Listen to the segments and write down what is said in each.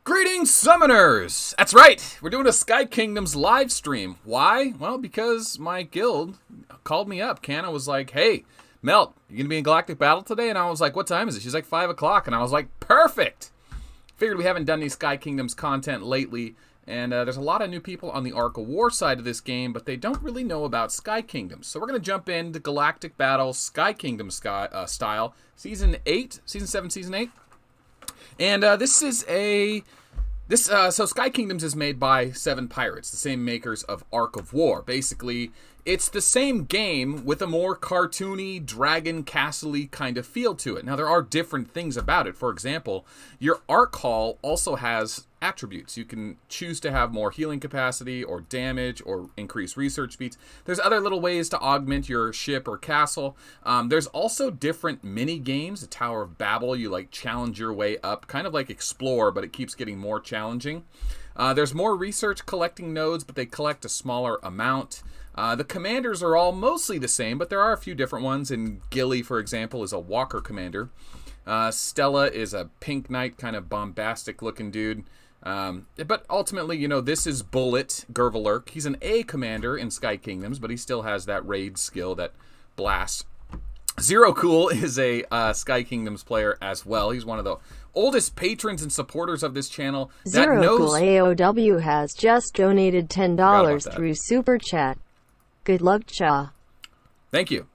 Greetings, Summoners! That's right, we're doing a Sky Kingdoms live stream. Why? Well, because my guild called me up. Canna was like, hey, Melt, you gonna be in Galactic Battle today? And I was like, what time is it? She's like, 5 o'clock. And I was like, perfect! Figured we haven't done any Sky Kingdoms content lately, and there's a lot of new people on the Arc of War side of this game, but they don't really know about Sky Kingdoms. So we're going to jump into Galactic Battle, Sky Kingdom style, Season 8, Season 7, Season 8. And so Sky Kingdoms is made by Seven Pirates, the same makers of Arc of War. Basically, it's the same game with a more cartoony, dragon castle-y kind of feel to it. Now, there are different things about it. For example, your Arc Hall also has attributes. You can choose to have more healing capacity or damage or increase research speeds. There's other little ways to augment your ship or castle. There's also different mini games. The Tower of Babel, you like challenge your way up, kind of like Explore, but it keeps getting more challenging. There's more research collecting nodes, but they collect a smaller amount. The commanders are all mostly the same, but there are a few different ones. And Gilly, for example, is a walker commander. Stella is a pink knight, kind of bombastic looking dude. But ultimately, you know, this is Bullet Gervalurk. He's an A commander in Sky Kingdoms, but he still has that raid skill, that blast. Zero Cool is a Sky Kingdoms player as well. He's one of the oldest patrons and supporters of this channel. Zero Cool AOW has just donated $10 through Super Chat. Good luck, Cha. Thank you.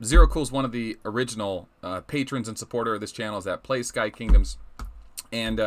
Zero Cool is one of the original patrons and supporter of this channel that plays Sky Kingdoms. And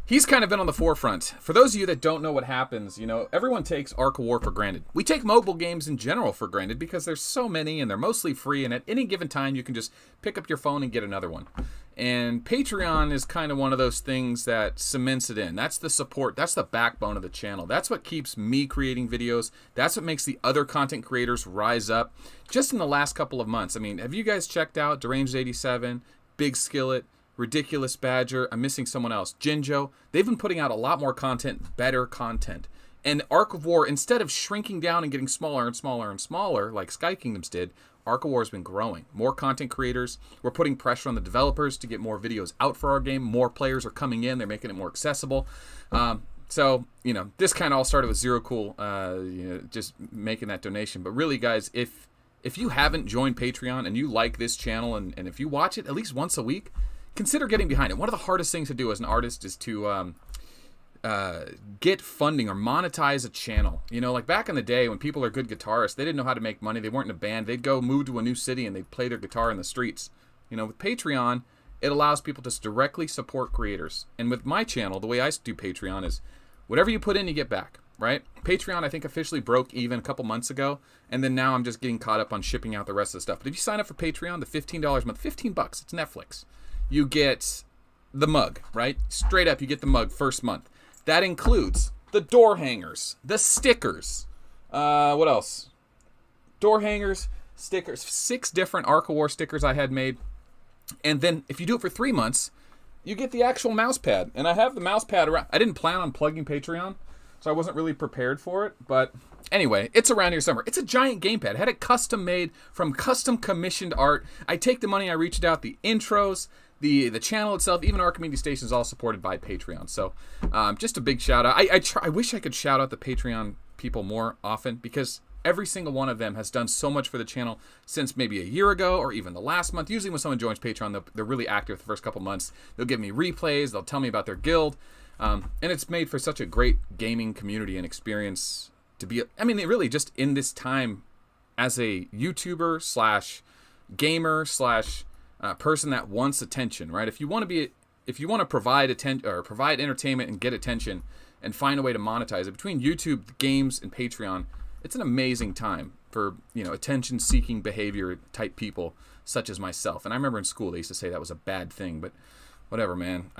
he's kind of been on the forefront. For those of you that don't know what happens, you know, everyone takes Arc of War for granted. We take mobile games in general for granted because there's so many and they're mostly free. And at any given time, you can just pick up your phone and get another one. And Patreon is kind of one of those things that cements it in. That's the support. That's the backbone of the channel. That's what keeps me creating videos. That's what makes the other content creators rise up. Just in the last couple of months. I mean, have you guys checked out Deranged 87, Big Skillet, Ridiculous Badger? I'm missing someone else. Jinjo. They've been putting out a lot more content, better content. And Arc of War, instead of shrinking down and getting smaller and smaller and smaller like Sky Kingdoms did, Arc of War has been growing. More content creators. We're putting pressure on the developers to get more videos out for our game. More players are coming in. They're making it more accessible. So, you know, this kind of all started with Zero Cool, just making that donation. But really, guys, if you haven't joined Patreon and you like this channel and if you watch it at least once a week, consider getting behind it. One of the hardest things to do as an artist is to get funding or monetize a channel. You know, like back in the day when people are good guitarists, they didn't know how to make money. They weren't in a band. They'd go move to a new city and they'd play their guitar in the streets. You know, with Patreon, it allows people to directly support creators. And with my channel, the way I do Patreon is whatever you put in, you get back, right? Patreon, I think, officially broke even a couple months ago. And then now I'm just getting caught up on shipping out the rest of the stuff. But if you sign up for Patreon, the $15 a month, $15, it's Netflix. You get the mug, right? Straight up, you get the mug first month. That includes the door hangers, the stickers. What else? Door hangers, stickers. 6 different Arc of War stickers I had made. And then if you do it for 3 months, you get the actual mouse pad. And I have the mouse pad around. I didn't plan on plugging Patreon, so I wasn't really prepared for it. But anyway, it's around here somewhere. It's a giant gamepad. I had it custom made from custom commissioned art. I take the money I reached out, the intros, the channel itself, even our community station is all supported by Patreon. So just a big shout out. I wish I could shout out the Patreon people more often because every single one of them has done so much for the channel since maybe a year ago or even the last month. Usually when someone joins Patreon, they're really active the first couple months. They'll give me replays. They'll tell me about their guild. And it's made for such a great gaming community and experience to be. I mean, it really just in this time as a YouTuber slash gamer slash person that wants attention, right? If you want to provide attention or provide entertainment and get attention and find a way to monetize it between YouTube, games, and Patreon, it's an amazing time for, you know, attention-seeking behavior type people such as myself. And I remember in school they used to say that was a bad thing, but whatever, man.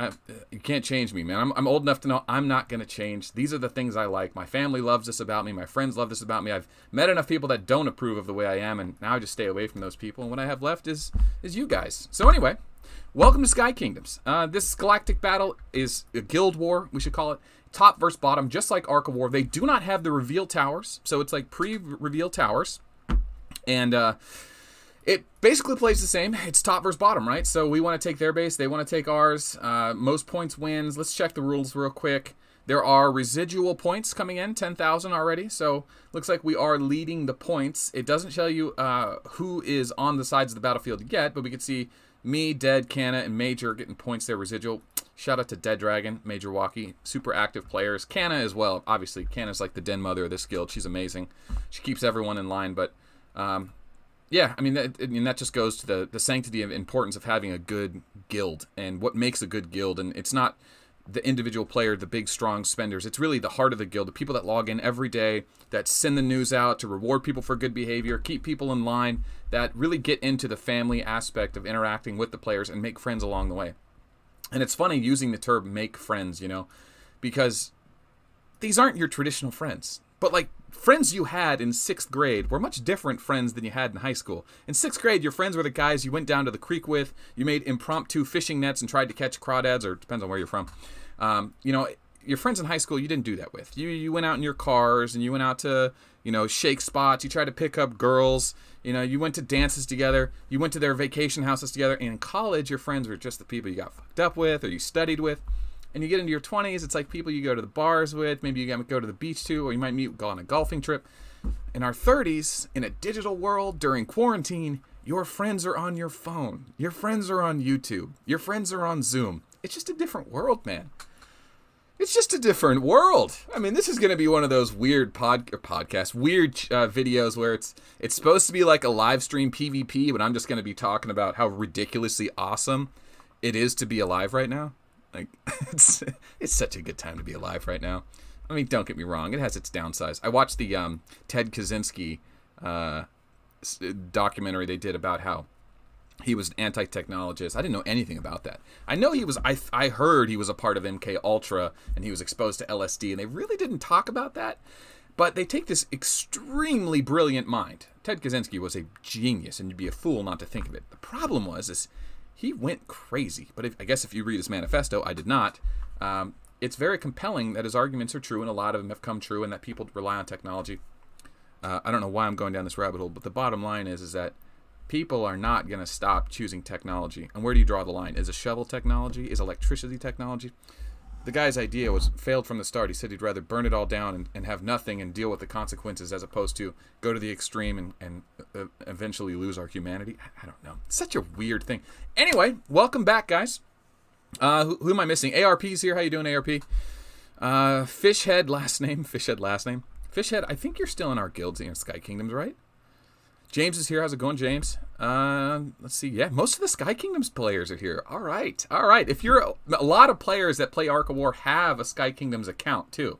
You can't change me, man. I'm old enough to know I'm not going to change. These are the things I like. My family loves this about me. My friends love this about me. I've met enough people that don't approve of the way I am, and now I just stay away from those people. And what I have left is you guys. So anyway, welcome to Sky Kingdoms. This Galactic Battle is a guild war, we should call it. Top versus bottom, just like Arc of War. They do not have the reveal towers, so it's like pre-reveal towers. And It basically plays the same. It's top versus bottom, right? So we want to take their base. They want to take ours. Most points wins. Let's check the rules real quick. There are residual points coming in, 10,000 already. So looks like we are leading the points. It doesn't tell you who is on the sides of the battlefield yet, but we can see me, Dead, Canna, and Major getting points there residual. Shout out to Dead Dragon, Major Walkie, super active players. Canna as well. Obviously, Canna's like the den mother of this guild. She's amazing. She keeps everyone in line, but... yeah, I mean, that just goes to the sanctity and importance of having a good guild and what makes a good guild. And it's not the individual player, the big, strong spenders. It's really the heart of the guild, the people that log in every day, that send the news out to reward people for good behavior, keep people in line, that really get into the family aspect of interacting with the players and make friends along the way. And it's funny using the term make friends, you know, because these aren't your traditional friends. But like friends you had in 6th grade were much different friends than you had in high school. In 6th grade, your friends were the guys you went down to the creek with. You made impromptu fishing nets and tried to catch crawdads, or it depends on where you're from. You know, your friends in high school, you didn't do that with. You went out in your cars and you went out to, you know, shake spots. You tried to pick up girls. You know, you went to dances together. You went to their vacation houses together. And in college, your friends were just the people you got fucked up with or you studied with. And you get into your 20s, it's like people you go to the bars with, maybe you go to the beach to, or you might go on a golfing trip. In our 30s, in a digital world, during quarantine, your friends are on your phone. Your friends are on YouTube. Your friends are on Zoom. It's just a different world, man. It's just a different world. I mean, this is going to be one of those weird podcasts, weird videos where it's supposed to be like a live stream PvP, but I'm just going to be talking about how ridiculously awesome it is to be alive right now. Like, it's such a good time to be alive right now. I mean, don't get me wrong. It has its downsides. I watched the Ted Kaczynski documentary they did about how he was an anti-technologist. I didn't know anything about that. I know he was. I heard he was a part of MK Ultra and he was exposed to LSD, and they really didn't talk about that. But they take this extremely brilliant mind. Ted Kaczynski was a genius, and you'd be a fool not to think of it. The problem is he went crazy. But I guess if you read his manifesto, I did not. It's very compelling that his arguments are true, and a lot of them have come true, and that people rely on technology. I don't know why I'm going down this rabbit hole, but the bottom line is that people are not going to stop choosing technology. And where do you draw the line? Is a shovel technology? Is electricity technology? The guy's idea failed from the start. He said he'd rather burn it all down and have nothing and deal with the consequences as opposed to go to the extreme and eventually lose our humanity. I don't know. It's such a weird thing. Anyway, welcome back, guys. Who am I missing? ARP's here. How you doing, ARP? Fishhead last name. Fishhead, I think you're still in our guilds in Sky Kingdoms, right? James is here. How's it going, James? Let's see. Yeah, most of the Sky Kingdoms players are here. All right. If you're a lot of players that play Ark of War have a Sky Kingdoms account too.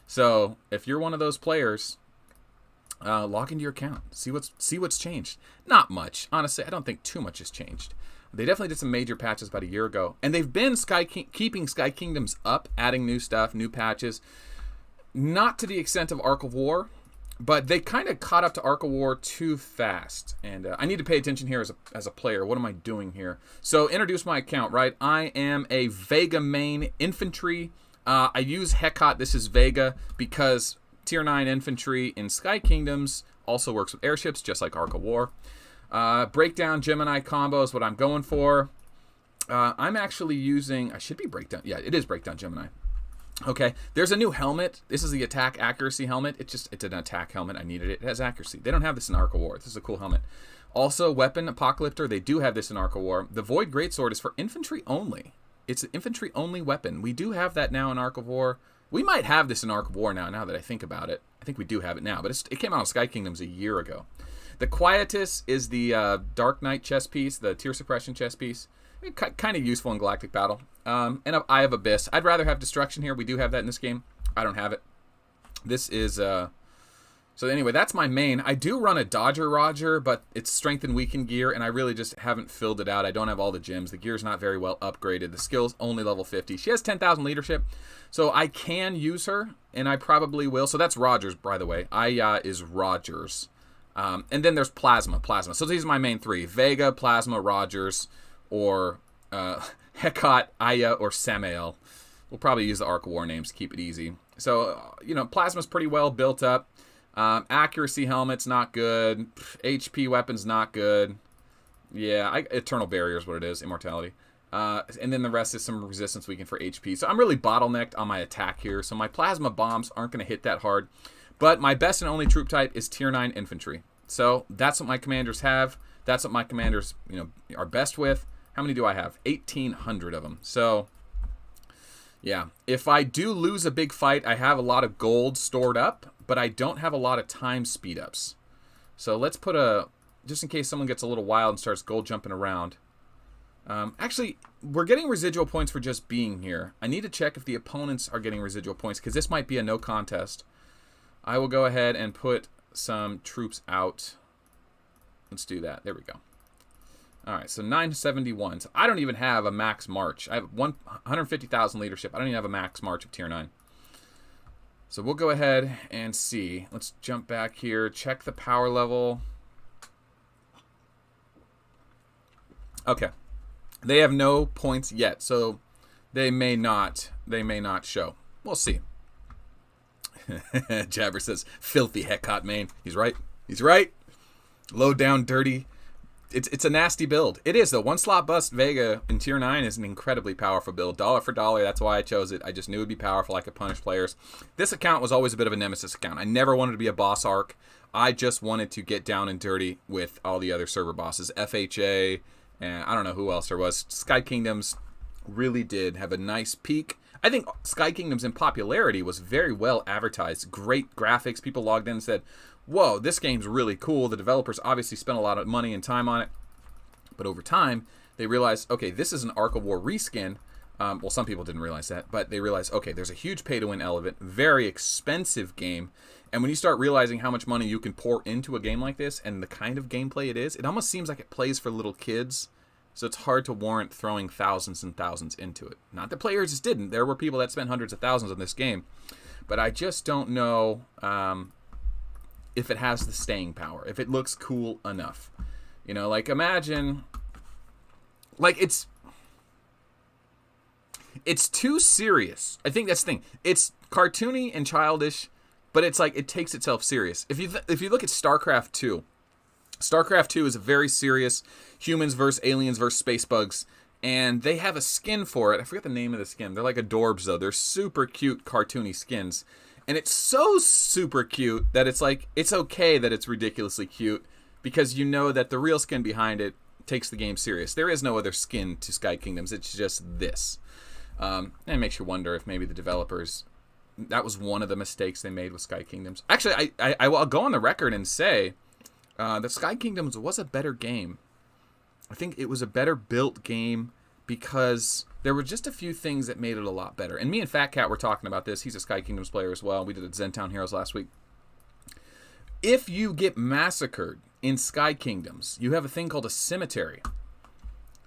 So if you're one of those players, log into your account. See what's changed. Not much, honestly. I don't think too much has changed. They definitely did some major patches about a year ago, and they've been keeping Sky Kingdoms up, adding new stuff, new patches. Not to the extent of Ark of War. But they kind of caught up to Ark of War too fast. And I need to pay attention here as a player. What am I doing here? So introduce my account, right? I am a Vega main infantry. I use Hekot. This is Vega because tier 9 infantry in Sky Kingdoms also works with airships, just like Ark of War. Breakdown Gemini combo is what I'm going for. I'm actually using... I should be Breakdown. Yeah, it is Breakdown Gemini. Okay, there's a new helmet. This is the attack accuracy helmet. It's an attack helmet. I needed it. It has accuracy. They don't have this in Ark of War. This is a cool helmet. Also, weapon Apocalyptor. They do have this in Ark of War. The Void Greatsword is for infantry only. It's an infantry only weapon. We do have that now in Ark of War. We might have this in Ark of War now that I think about it. I think we do have it now, but it came out in Sky Kingdoms a year ago. The Quietus is the Dark Knight chess piece, the tier suppression chess piece. Kind of useful in Galactic Battle. And Eye of Abyss. I'd rather have Destruction here. We do have that in this game. I don't have it. This is... So anyway, that's my main. I do run a Dodger Roger, but it's strength and weakened gear, and I really just haven't filled it out. I don't have all the gems. The gear's not very well upgraded. The skill's only level 50. She has 10,000 leadership, so I can use her, and I probably will. So that's Rogers, by the way. Aya is Rogers. And then there's Plasma. So these are my main three. Vega, Plasma, Rogers, or Hekot, Aya, or Samael. We'll probably use the Ark of War names to keep it easy. So, Plasma's pretty well built up. Accuracy helmet's not good. HP weapons not good. Yeah, Eternal Barrier is what it is. Immortality. And then the rest is some resistance weakened for HP. So I'm really bottlenecked on my attack here. So my plasma bombs aren't going to hit that hard. But my best and only troop type is tier 9 infantry. So that's what my commanders have. That's what my commanders, are best with. How many do I have? 1,800 of them. So, yeah. If I do lose a big fight, I have a lot of gold stored up, but I don't have a lot of time speed ups. So let's put just in case someone gets a little wild and starts gold jumping around. Actually, we're getting residual points for just being here. I need to check if the opponents are getting residual points, because this might be a no contest. I will go ahead and put some troops out. Let's do that. There we go. All right, so 971. So I don't even have a max march. I have 150,000 leadership. I don't even have a max march of tier 9. So we'll go ahead and see. Let's jump back here. Check the power level. Okay. They have no points yet, so they may not show. We'll see. Jabber says, filthy Hecot main. He's right. He's right. Low down, dirty. It's a nasty build. It is, though. One slot bust Vega in tier 9 is an incredibly powerful build. Dollar for dollar, that's why I chose it. I just knew it would be powerful. I could punish players. This account was always a bit of a nemesis account. I never wanted to be a boss arc. I just wanted to get down and dirty with all the other server bosses. FHA, and I don't know who else there was. Sky Kingdoms really did have a nice peak. I think Sky Kingdoms in popularity was very well advertised. Great graphics. People logged in and said, whoa, this game's really cool. The developers obviously spent a lot of money and time on it. But over time, they realized, okay, this is an Ark of War reskin. Well, some people didn't realize that. But they realized, okay, there's a huge pay-to-win element. Very expensive game. And when you start realizing how much money you can pour into a game like this and the kind of gameplay it is, it almost seems like it plays for little kids. So it's hard to warrant throwing thousands and thousands into it. Not that players just didn't. There were people that spent hundreds of thousands on this game. But I just don't know if it has the staying power, if it looks cool enough. Like imagine, like it's too serious. I think that's the thing. It's cartoony and childish, but it's like it takes itself serious. If you look at StarCraft 2, StarCraft 2 is a very serious humans versus aliens versus space bugs, and they have a skin for it. I forget the name of the skin. They're like adorbs, though. They're super cute, cartoony skins. And it's so super cute that it's like, it's okay that it's ridiculously cute, because you know that the real skin behind it takes the game serious. There is no other skin to Sky Kingdoms. It's just this. And it makes you wonder if maybe the developers, that was one of the mistakes they made with Sky Kingdoms. Actually, I'll go on the record and say that Sky Kingdoms was a better game. I think it was a better built game because there were just a few things that made it a lot better. And me and Fat Cat were talking about this. He's a Sky Kingdoms player as well. We did a Zentown Heroes last week. If you get massacred in Sky Kingdoms, you have a thing called a cemetery.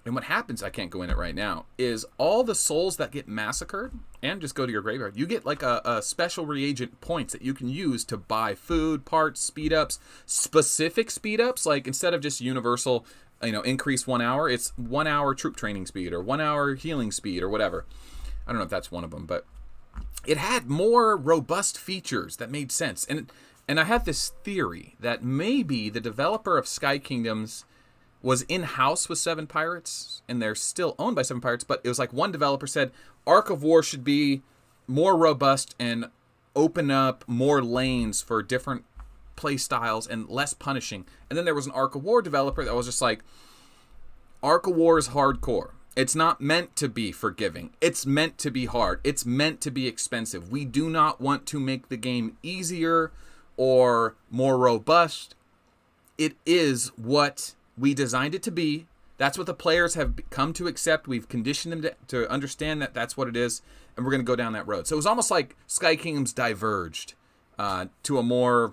And what happens, I can't go in it right now, is all the souls that get massacred, and just go to your graveyard, you get like a special reagent points that you can use to buy food, parts, speed ups, specific speed ups. Like instead of just universal, increase 1 hour, it's 1 hour troop training speed or 1 hour healing speed or whatever. I don't know if that's one of them, but it had more robust features that made sense. And I had this theory that maybe the developer of Sky Kingdoms was in-house with Seven Pirates, and they're still owned by Seven Pirates, but it was like one developer said, Ark of War should be more robust and open up more lanes for different play styles and less punishing. And then there was an Ark of War developer that was just like, Ark of War is hardcore. It's not meant to be forgiving. It's meant to be hard. It's meant to be expensive. We do not want to make the game easier or more robust. It is what we designed it to be. That's what the players have come to accept. We've conditioned them to understand that that's what it is, and we're going to go down that road. So it was almost like Sky Kingdoms diverged to a more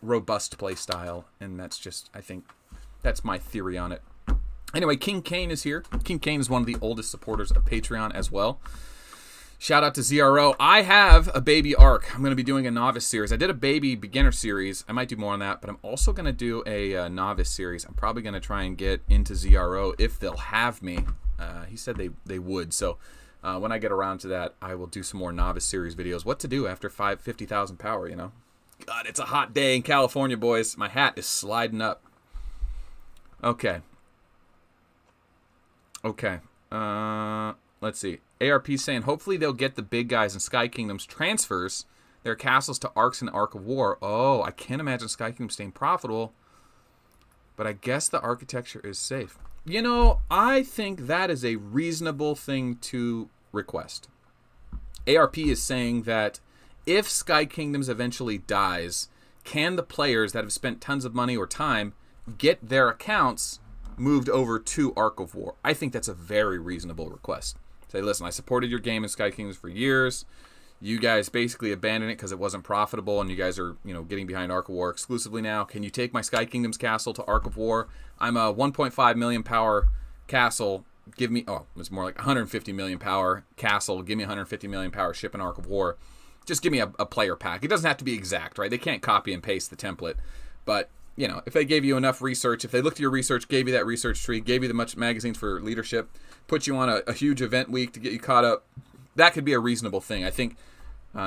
robust play style, and that's just, I think, that's my theory on it. Anyway, King Kane is here. King Kane is one of the oldest supporters of Patreon as well. Shout out to ZRO. I have a baby arc. I'm going to be doing a novice series. I did a baby beginner series. I might do more on that, but I'm also going to do a novice series. I'm probably going to try and get into ZRO if they'll have me. He said they would. So when I get around to that, I will do some more novice series videos. What to do after 50,000 power, God, it's a hot day in California, boys. My hat is sliding up. Okay. Let's see. ARP saying, hopefully they'll get the big guys in Sky Kingdoms transfers their castles to Arks and Ark of War. Oh, I can't imagine Sky Kingdom staying profitable, but I guess the architecture is safe. You know, I think that is a reasonable thing to request. ARP is saying that if Sky Kingdoms eventually dies, can the players that have spent tons of money or time get their accounts moved over to Ark of War? I think that's a very reasonable request. Say, listen, I supported your game in Sky Kingdoms for years. You guys basically abandoned it because it wasn't profitable, and you guys are, getting behind Ark of War exclusively now. Can you take my Sky Kingdoms castle to Ark of War? I'm a 1.5 million power castle. Give me, it's more like 150 million power castle. Give me 150 million power ship in Ark of War. Just give me a player pack. It doesn't have to be exact, right? They can't copy and paste the template. But, if they gave you enough research, if they looked at your research, gave you that research tree, gave you the much magazines for leadership, put you on a huge event week to get you caught up, that could be a reasonable thing. I think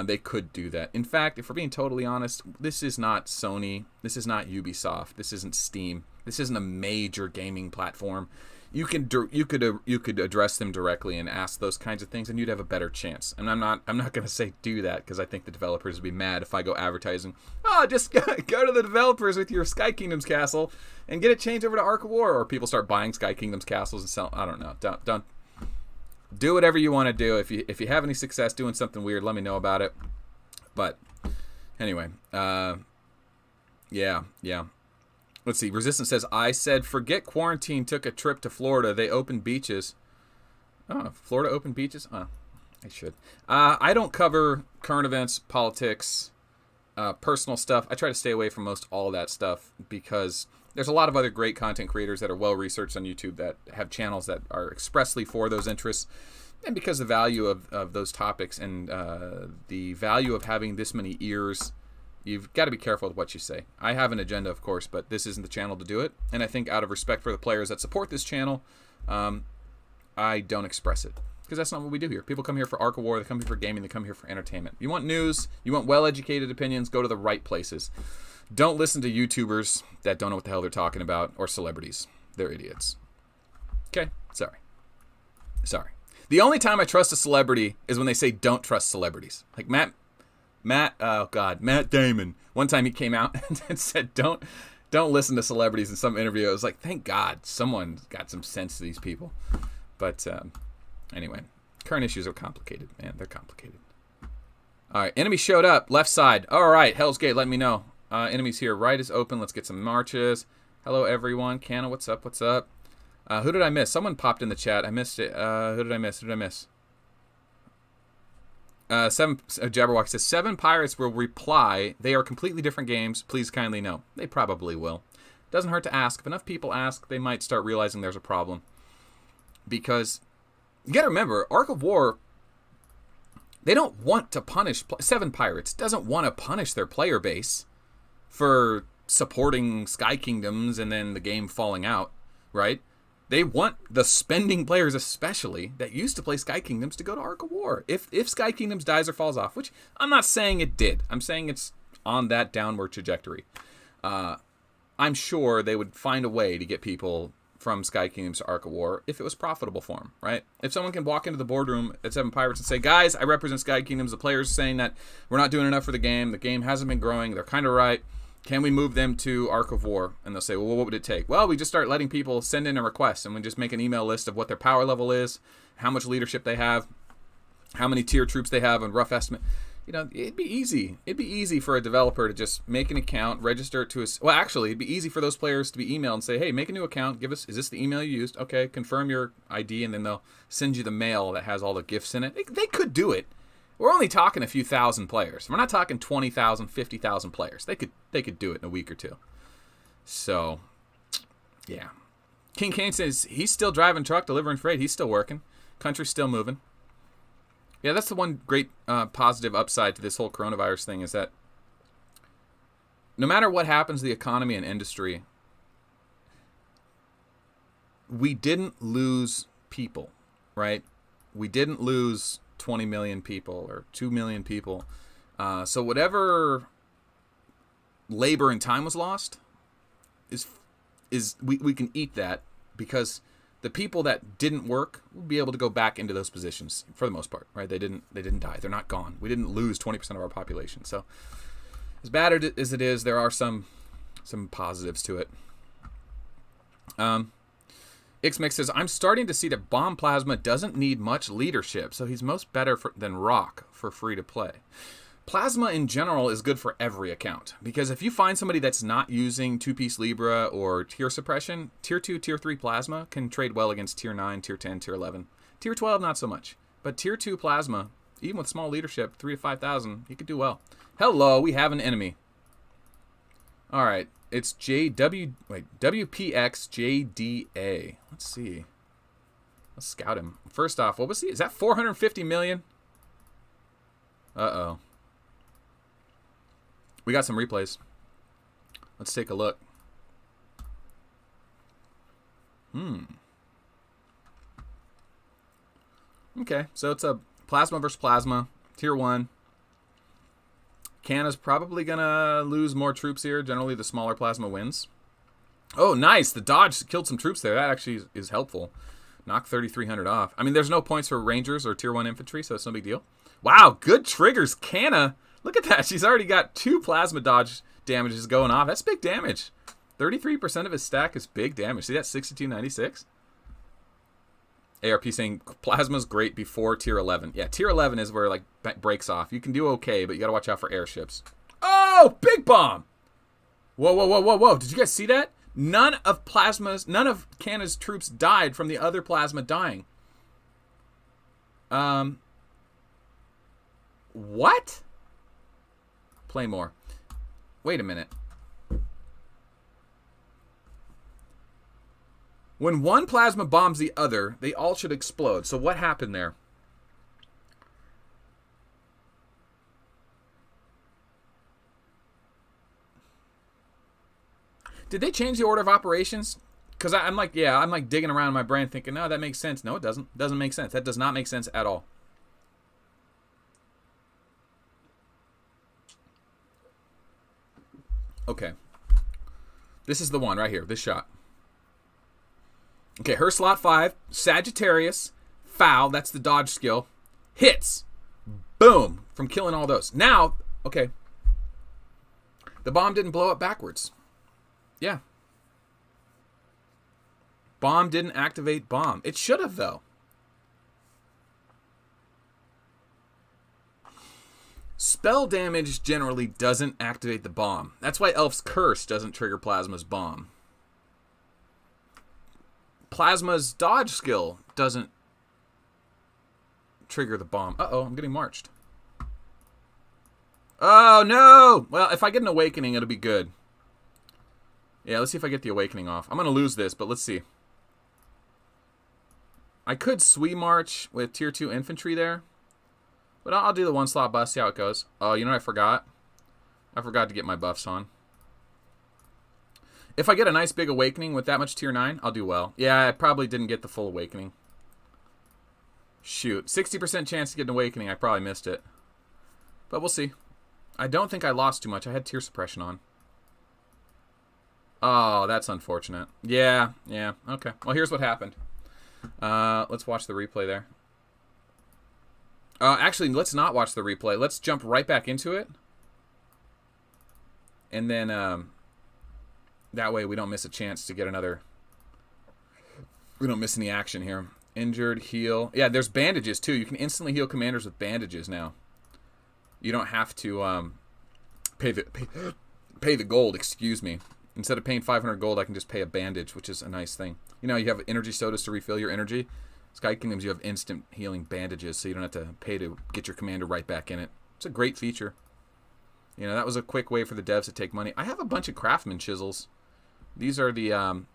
they could do that. In fact, if we're being totally honest, this is not Sony. This is not Ubisoft. This isn't Steam. This isn't a major gaming platform. You could address them directly and ask those kinds of things, and you'd have a better chance. And I'm not going to say do that, because I think the developers would be mad if I go advertising. Just go to the developers with your Sky Kingdoms castle and get it changed over to Ark of War, or people start buying Sky Kingdoms castles and sell. I don't know. Don't do whatever you want to do. If you have any success doing something weird, let me know about it. But anyway, yeah. Let's see. Resistance says, I said, forget quarantine, took a trip to Florida. They opened beaches. Oh, Florida opened beaches? I should. I don't cover current events, politics, personal stuff. I try to stay away from most all of that stuff, because there's a lot of other great content creators that are well-researched on YouTube that have channels that are expressly for those interests. And because the value of those topics and the value of having this many ears, you've got to be careful with what you say. I have an agenda, of course, but this isn't the channel to do it. And I think out of respect for the players that support this channel, I don't express it. Because that's not what we do here. People come here for Ark of War, they come here for gaming, they come here for entertainment. You want news, you want well-educated opinions, go to the right places. Don't listen to YouTubers that don't know what the hell they're talking about, or celebrities. They're idiots. Okay? Sorry. The only time I trust a celebrity is when they say don't trust celebrities. Like Matt Damon. One time he came out and said, don't listen to celebrities in some interview. I was like, thank God someone got some sense to these people. But anyway, current issues are complicated, man. They're complicated. All right, enemy showed up. Left side. All right, Hell's Gate, let me know. Enemies here. Right is open. Let's get some marches. Hello, everyone. Canna, what's up? Who did I miss? Someone popped in the chat. I missed it. Who did I miss? Jabberwock says, 7 Pirates will reply, they are completely different games. Please kindly know. They probably will. Doesn't hurt to ask. If enough people ask, they might start realizing there's a problem. Because, you gotta remember, Ark of War, they don't want to punish... 7 Pirates doesn't want to punish their player base for supporting Sky Kingdoms and then the game falling out, right? They want the spending players, especially, that used to play Sky Kingdoms to go to Ark of War. If Sky Kingdoms dies or falls off, which I'm not saying it did. I'm saying it's on that downward trajectory. I'm sure they would find a way to get people from Sky Kingdoms to Ark of War if it was profitable for them, right? If someone can walk into the boardroom at 7 Pirates and say, guys, I represent Sky Kingdoms. The players are saying that we're not doing enough for the game. The game hasn't been growing. They're kind of right. Can we move them to Ark of War? And they'll say, well, what would it take? Well, we just start letting people send in a request, and we just make an email list of what their power level is, how much leadership they have, how many tier troops they have, and rough estimate. It'd be easy. It'd be easy for a developer to just make an account, register it to us. Well, actually, it'd be easy for those players to be emailed and say, hey, make a new account. Is this the email you used? Okay, confirm your ID, and then they'll send you the mail that has all the gifts in it. They could do it. We're only talking a few thousand players. We're not talking 20,000, 50,000 players. They could do it in a week or two. So, yeah. King Kane says he's still driving truck, delivering freight. He's still working. Country's still moving. Yeah, that's the one great positive upside to this whole coronavirus thing, is that no matter what happens to the economy and industry, we didn't lose people, right? We didn't lose 20 million people or 2 million people. So whatever labor and time was lost is we can eat that, because the people that didn't work will be able to go back into those positions for the most part, right? They didn't die. They're not gone. We didn't lose 20% of our population. So as bad as it is, there are some positives to it. Xmix says, I'm starting to see that Bomb Plasma doesn't need much leadership, so he's most better than Rock for free to play. Plasma in general is good for every account, because if you find somebody that's not using 2-piece Libra or tier suppression, tier 2, tier 3 Plasma can trade well against tier 9, tier 10, tier 11. Tier 12, not so much. But tier 2 Plasma, even with small leadership, 3 to 5,000, he could do well. Hello, we have an enemy. All right, it's WPXJDA. Let's see. Let's scout him. First off, what was he? Is that 450 million? Uh-oh. We got some replays. Let's take a look. Okay, so it's a Plasma versus Plasma, tier 1. Canna's probably going to lose more troops here. Generally, the smaller Plasma wins. Oh, nice. The dodge killed some troops there. That actually is helpful. Knock 3,300 off. I mean, there's no points for Rangers or tier 1 infantry, so it's no big deal. Wow, good triggers. Canna, look at that. She's already got 2 Plasma dodge damages going off. That's big damage. 33% of his stack is big damage. See that? 6296. ARP saying Plasma's great before tier 11. Yeah, tier 11 is where like breaks off. You can do okay, but you got to watch out for airships. Oh, big bomb. Whoa, whoa, whoa, whoa, whoa. Did you guys see that? None of Canna's troops died from the other Plasma dying. What? Play more. Wait a minute. When one Plasma bombs the other, they all should explode. So what happened there? Did they change the order of operations? Because I'm like digging around in my brain thinking, no, that makes sense. No, it doesn't. It doesn't make sense. That does not make sense at all. Okay. This is the one right here. This shot. Okay, her slot 5. Sagittarius. Foul. That's the dodge skill. Hits. Boom. From killing all those. Now, okay. The bomb didn't blow up backwards. Yeah. Bomb didn't activate bomb. It should have, though. Spell damage generally doesn't activate the bomb. That's why Elf's Curse doesn't trigger Plasma's bomb. Plasma's dodge skill doesn't trigger the bomb. Uh-oh, I'm getting marched. Oh, no! Well, if I get an Awakening, it'll be good. Yeah, let's see if I get the Awakening off. I'm going to lose this, but let's see. I could Sui March with tier 2 infantry there. But I'll do the 1 slot bust, see how it goes. Oh, you know what I forgot? I forgot to get my buffs on. If I get a nice big Awakening with that much tier 9, I'll do well. Yeah, I probably didn't get the full Awakening. Shoot. 60% chance to get an Awakening. I probably missed it. But we'll see. I don't think I lost too much. I had tier suppression on. Oh, that's unfortunate. Yeah. Okay. Well, here's what happened. Let's watch the replay there. Actually, let's not watch the replay. Let's jump right back into it. And then, that way we don't miss a chance to get another... We don't miss any action here. Injured, heal. Yeah, there's bandages, too. You can instantly heal commanders with bandages now. You don't have to pay the gold, excuse me. Instead of paying 500 gold, I can just pay a bandage, which is a nice thing. You know, you have energy sodas to refill your energy. Sky Kingdoms, you have instant healing bandages, so you don't have to pay to get your commander right back in it. It's a great feature. You know, that was a quick way for the devs to take money. I have a bunch of craftsman chisels. These are the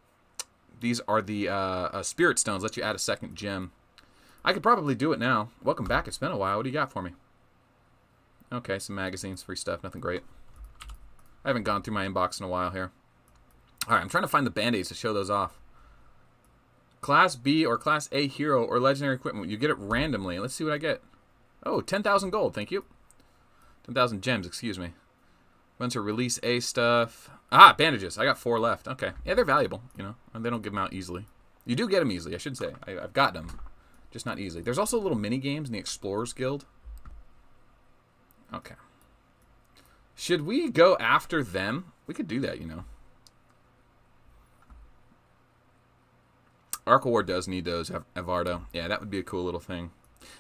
spirit stones. Let you add a second gem. I could probably do it now. Welcome back. It's been a while. What do you got for me? Okay, some magazines, free stuff. Nothing great. I haven't gone through my inbox in a while here. All right, I'm trying to find the band-aids to show those off. Class B or Class A hero or legendary equipment. You get it randomly. Let's see what I get. Oh, 10,000 gold. Thank you. 10,000 gems, excuse me. Bunch of release A stuff. Ah, bandages. I got 4 left. Okay. Yeah, they're valuable, you know. And they don't give them out easily. You do get them easily, I should say. I've gotten them. Just not easily. There's also little mini games in the Explorers Guild. Okay. Should we go after them? We could do that, you know. Arc of War does need those, Avardo. Yeah, that would be a cool little thing.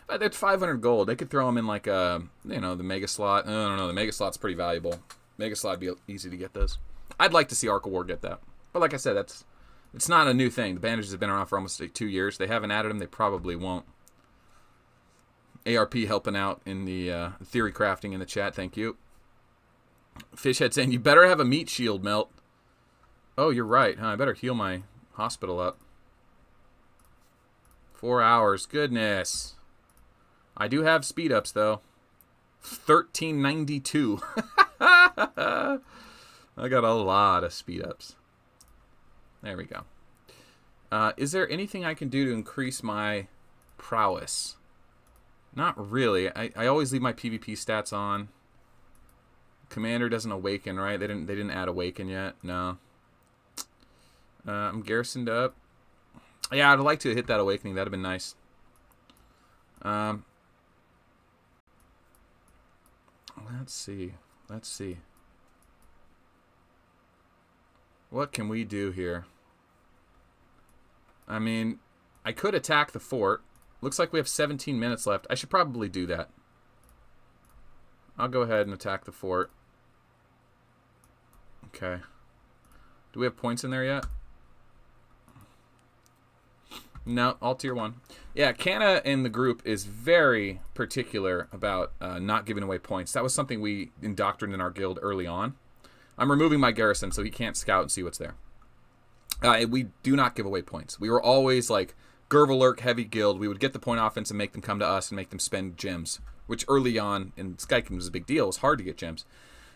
But that's 500 gold. They could throw them in like a, you know, the Mega Slot. I don't know. The Mega Slot's pretty valuable. Mega Slot would be easy to get those. I'd like to see Arc of War get that. But like I said, it's not a new thing. The bandages have been around for almost like 2 years. They haven't added them. They probably won't. ARP helping out in the theory crafting in the chat. Thank you. Fishhead saying, you better have a meat shield, Melt. Oh, you're right. Huh? I better heal my hospital up. 4 hours. Goodness. I do have speed ups, though. 1392. I got a lot of speed ups. There we go. Is there anything I can do to increase my prowess? Not really. I always leave my PvP stats on. Commander doesn't awaken, right? They didn't add awaken yet. No. I'm garrisoned up. Yeah, I'd like to hit that awakening. That'd have been nice. Let's see. What can we do here? I mean, I could attack the fort. Looks like we have 17 minutes left. I should probably do that. I'll go ahead and attack the fort. Okay. Do we have points in there yet? No, all tier 1. Yeah, Canna in the group is very particular about not giving away points. That was something we indoctrinated in our guild early on. I'm removing my garrison so he can't scout and see what's there. We do not give away points. We were always like Gervalurk heavy guild. We would get the point offense and make them come to us and make them spend gems, which early on in Sky Kingdom was a big deal. It was hard to get gems.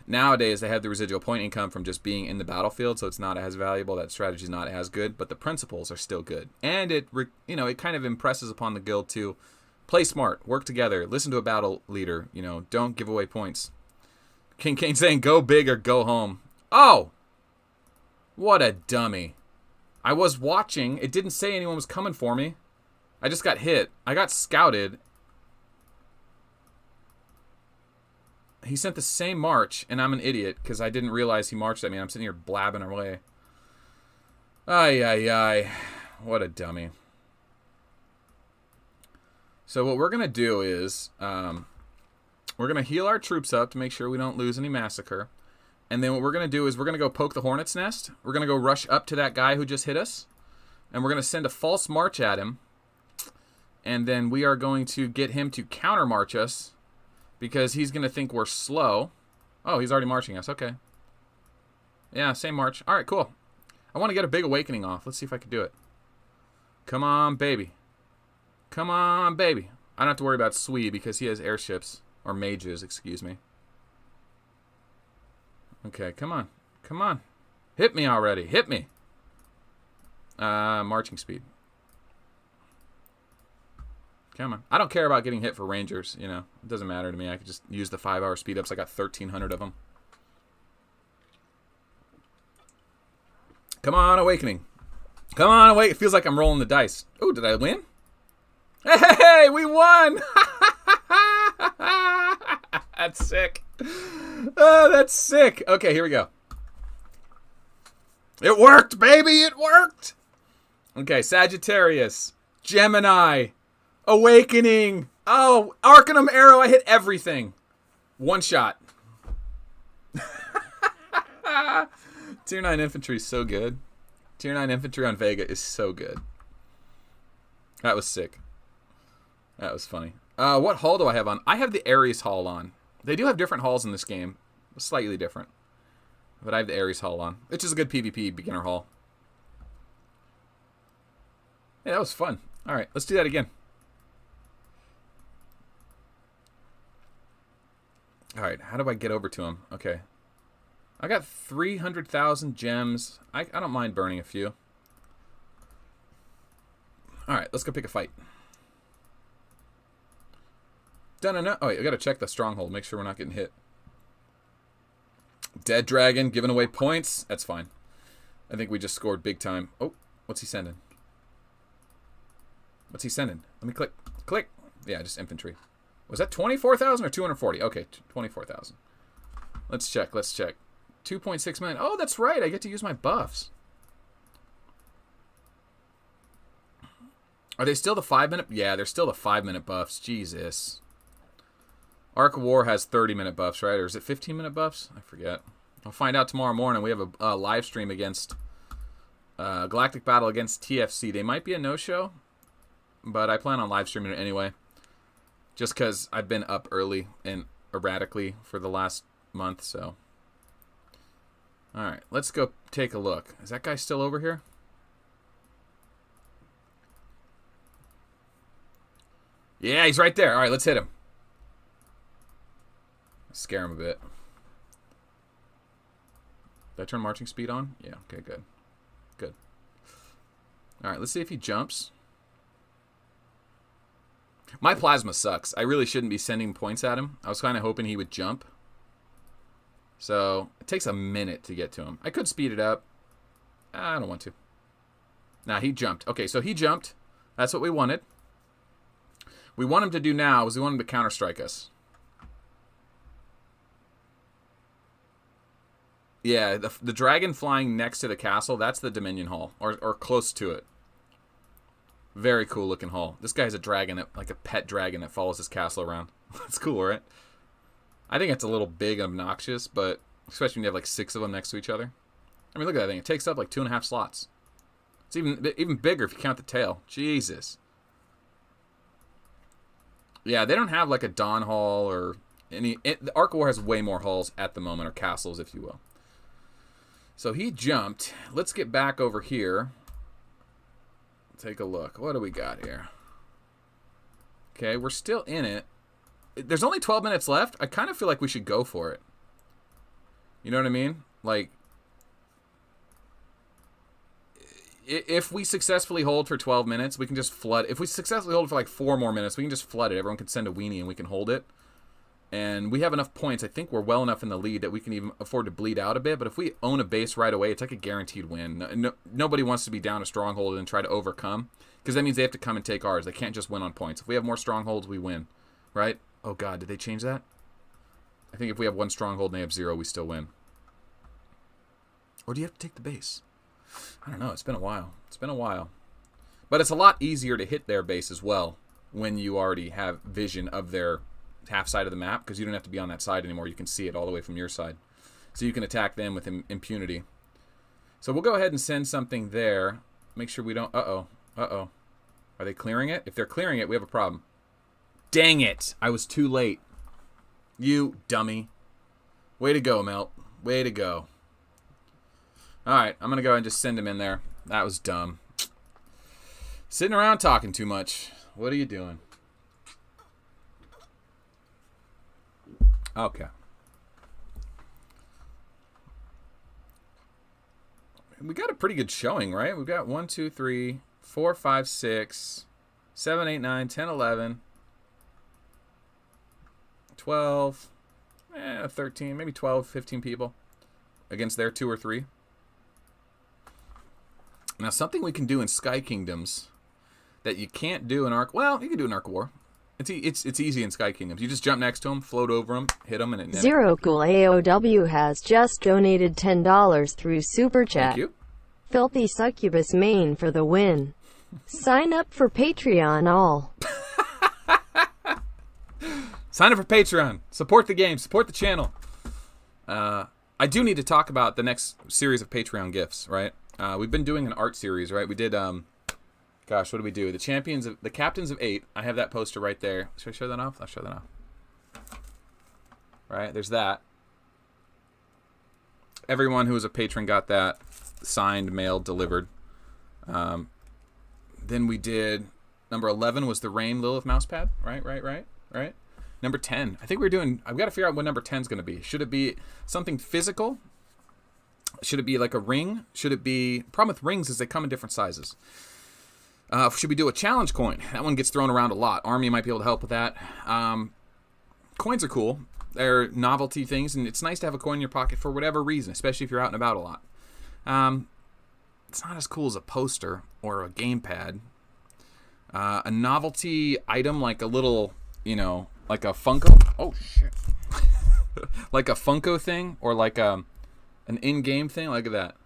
Nowadays, they have the residual point income from just being in the battlefield, so it's not as valuable. That strategy is not as good, but the principles are still good. And it kind of impresses upon the guild to play smart, work together, listen to a battle leader. You know, don't give away points. King Kane saying, "Go big or go home." Oh, what a dummy! I was watching. It didn't say anyone was coming for me. I just got hit. I got scouted. He sent the same march, and I'm an idiot because I didn't realize he marched at me. I'm sitting here blabbing away. Ay. What a dummy. So what we're going to do is we're going to heal our troops up to make sure we don't lose any massacre. And then what we're going to do is we're going to go poke the hornet's nest. We're going to go rush up to that guy who just hit us. And we're going to send a false march at him. And then we are going to get him to counter march us. Because he's going to think we're slow. Oh, he's already marching us. Okay. Yeah, same march. All right, cool. I want to get a big awakening off. Let's see if I can do it. Come on, baby. Come on, baby. I don't have to worry about Sui because he has airships. Or mages, excuse me. Okay, come on. Come on. Hit me already. Hit me. Marching speed. Come on. I don't care about getting hit for rangers, you know. It doesn't matter to me. I could just use the 5-hour speed ups. I got 1,300 of them. Come on, awakening. Come on, awake. It feels like I'm rolling the dice. Oh, did I win? Hey, we won! That's sick. Oh, that's sick. Okay, here we go. It worked, baby. It worked. Okay, Sagittarius. Gemini. Awakening. Oh, Arcanum Arrow. I hit everything. One shot. Tier 9 infantry is so good. Tier 9 infantry on Vega is so good. That was sick. That was funny. What hull do I have on? I have the Ares hull on. They do have different hulls in this game. Slightly different. But I have the Ares hull on, which is a good PvP beginner hull. Hey, that was fun. All right, let's do that again. All right, how do I get over to him? Okay. I got 300,000 gems. I don't mind burning a few. All right, let's go pick a fight. Oh, wait, we got to check the stronghold. Make sure we're not getting hit. Dead Dragon giving away points. That's fine. I think we just scored big time. Oh, what's he sending? What's he sending? Let me click. Click. Yeah, just infantry. Was that 24,000 or 240? Okay, 24,000. Let's check. Let's check. 2.6 million. Oh, that's right. I get to use my buffs. Are they still the 5-minute? Yeah, they're still the 5-minute buffs. Jesus. Arc of War has 30-minute buffs, right? Or is it 15-minute buffs? I forget. I'll find out tomorrow morning. We have a live stream against Galactic Battle against TFC. They might be a no-show, but I plan on live streaming it anyway. Just because I've been up early and erratically for the last month, so. Alright, let's go take a look. Is that guy still over here? Yeah, he's right there. Alright, let's hit him. Scare him a bit. Did I turn marching speed on? Yeah, okay, good. Good. Alright, let's see if he jumps. My plasma sucks. I really shouldn't be sending points at him. I was kind of hoping he would jump. So, it takes a minute to get to him. I could speed it up. I don't want to. Nah, he jumped. Okay, so he jumped. That's what we wanted. We want him to do now is we want him to counter-strike us. Yeah, the dragon flying next to the castle, that's the Dominion Hall. Or close to it. Very cool looking hall. This guy has a dragon, like a pet dragon that follows his castle around. That's cool, right? I think it's a little big and obnoxious, but especially when you have like 6 of them next to each other. I mean, look at that thing. It takes up like 2.5 slots. It's even bigger if you count the tail. Jesus. Yeah, they don't have like a Dawn Hall or any... The Arc of War has way more halls at the moment, or castles, if you will. So he jumped. Let's get back over here. Take a look. What do we got here? Okay, we're still in it. There's only 12 minutes left. I kind of feel like we should go for it. You know what I mean? Like, if we successfully hold for 12 minutes, we can just flood. If we successfully hold for like 4 more minutes, we can just flood it. Everyone can send a weenie and we can hold it. And we have enough points. I think we're well enough in the lead that we can even afford to bleed out a bit. But if we own a base right away, it's like a guaranteed win. Nobody wants to be down a stronghold and try to overcome. Because that means they have to come and take ours. They can't just win on points. If we have more strongholds, we win. Right? Oh, God. Did they change that? I think if we have 1 stronghold and they have 0, we still win. Or do you have to take the base? I don't know. It's been a while. It's been a while. But it's a lot easier to hit their base as well when you already have vision of their half side of the map, because you don't have to be on that side anymore. You can see it all the way from your side. So you can attack them with impunity. So we'll go ahead and send something there. Make sure we don't... Uh-oh. Uh-oh. Are they clearing it? If they're clearing it, we have a problem. Dang it! I was too late. You dummy. Way to go, Melt. Way to go. Alright, I'm going to go ahead and just send him in there. That was dumb. Sitting around talking too much. What are you doing? Okay. We got a pretty good showing, right? We've got 1, 2, 3, 4, 5, 6, 7, 8, 9, 10, 11, 12, 13, maybe 12, 15 people against their 2 or 3. Now, something we can do in Sky Kingdoms that you can't do in Arc... Well, you can do in Arc of War. It's easy in Sky Kingdoms. You just jump next to them, float over them, hit them, and it... Zero Cool AOW has just donated $10 through Super Chat. Thank you. Filthy Succubus main for the win. Sign up for Patreon all. Sign up for Patreon. Support the game. Support the channel. I do need to talk about the next series of Patreon gifts, right? We've been doing an art series, right? We did... Gosh, what do we do? The Captains of 8. I have that poster right there. Should I show that off? I'll show that off. Right, there's that. Everyone who was a patron got that signed, mailed, delivered. Then we did... Number 11 was the Rain Lilith mousepad. Right. Number 10. I think we're doing... I've got to figure out what number 10 is going to be. Should it be something physical? Should it be like a ring? Should it be... Problem with rings is they come in different sizes. Should we do a challenge coin? That one gets thrown around a lot. Army might be able to help with that. Coins are cool. They're novelty things, and it's nice to have a coin in your pocket for whatever reason, especially if you're out and about a lot. It's not as cool as a poster or a gamepad. A novelty item like a little, like a Funko. Oh, shit. Like a Funko thing or like an in-game thing. Look at that.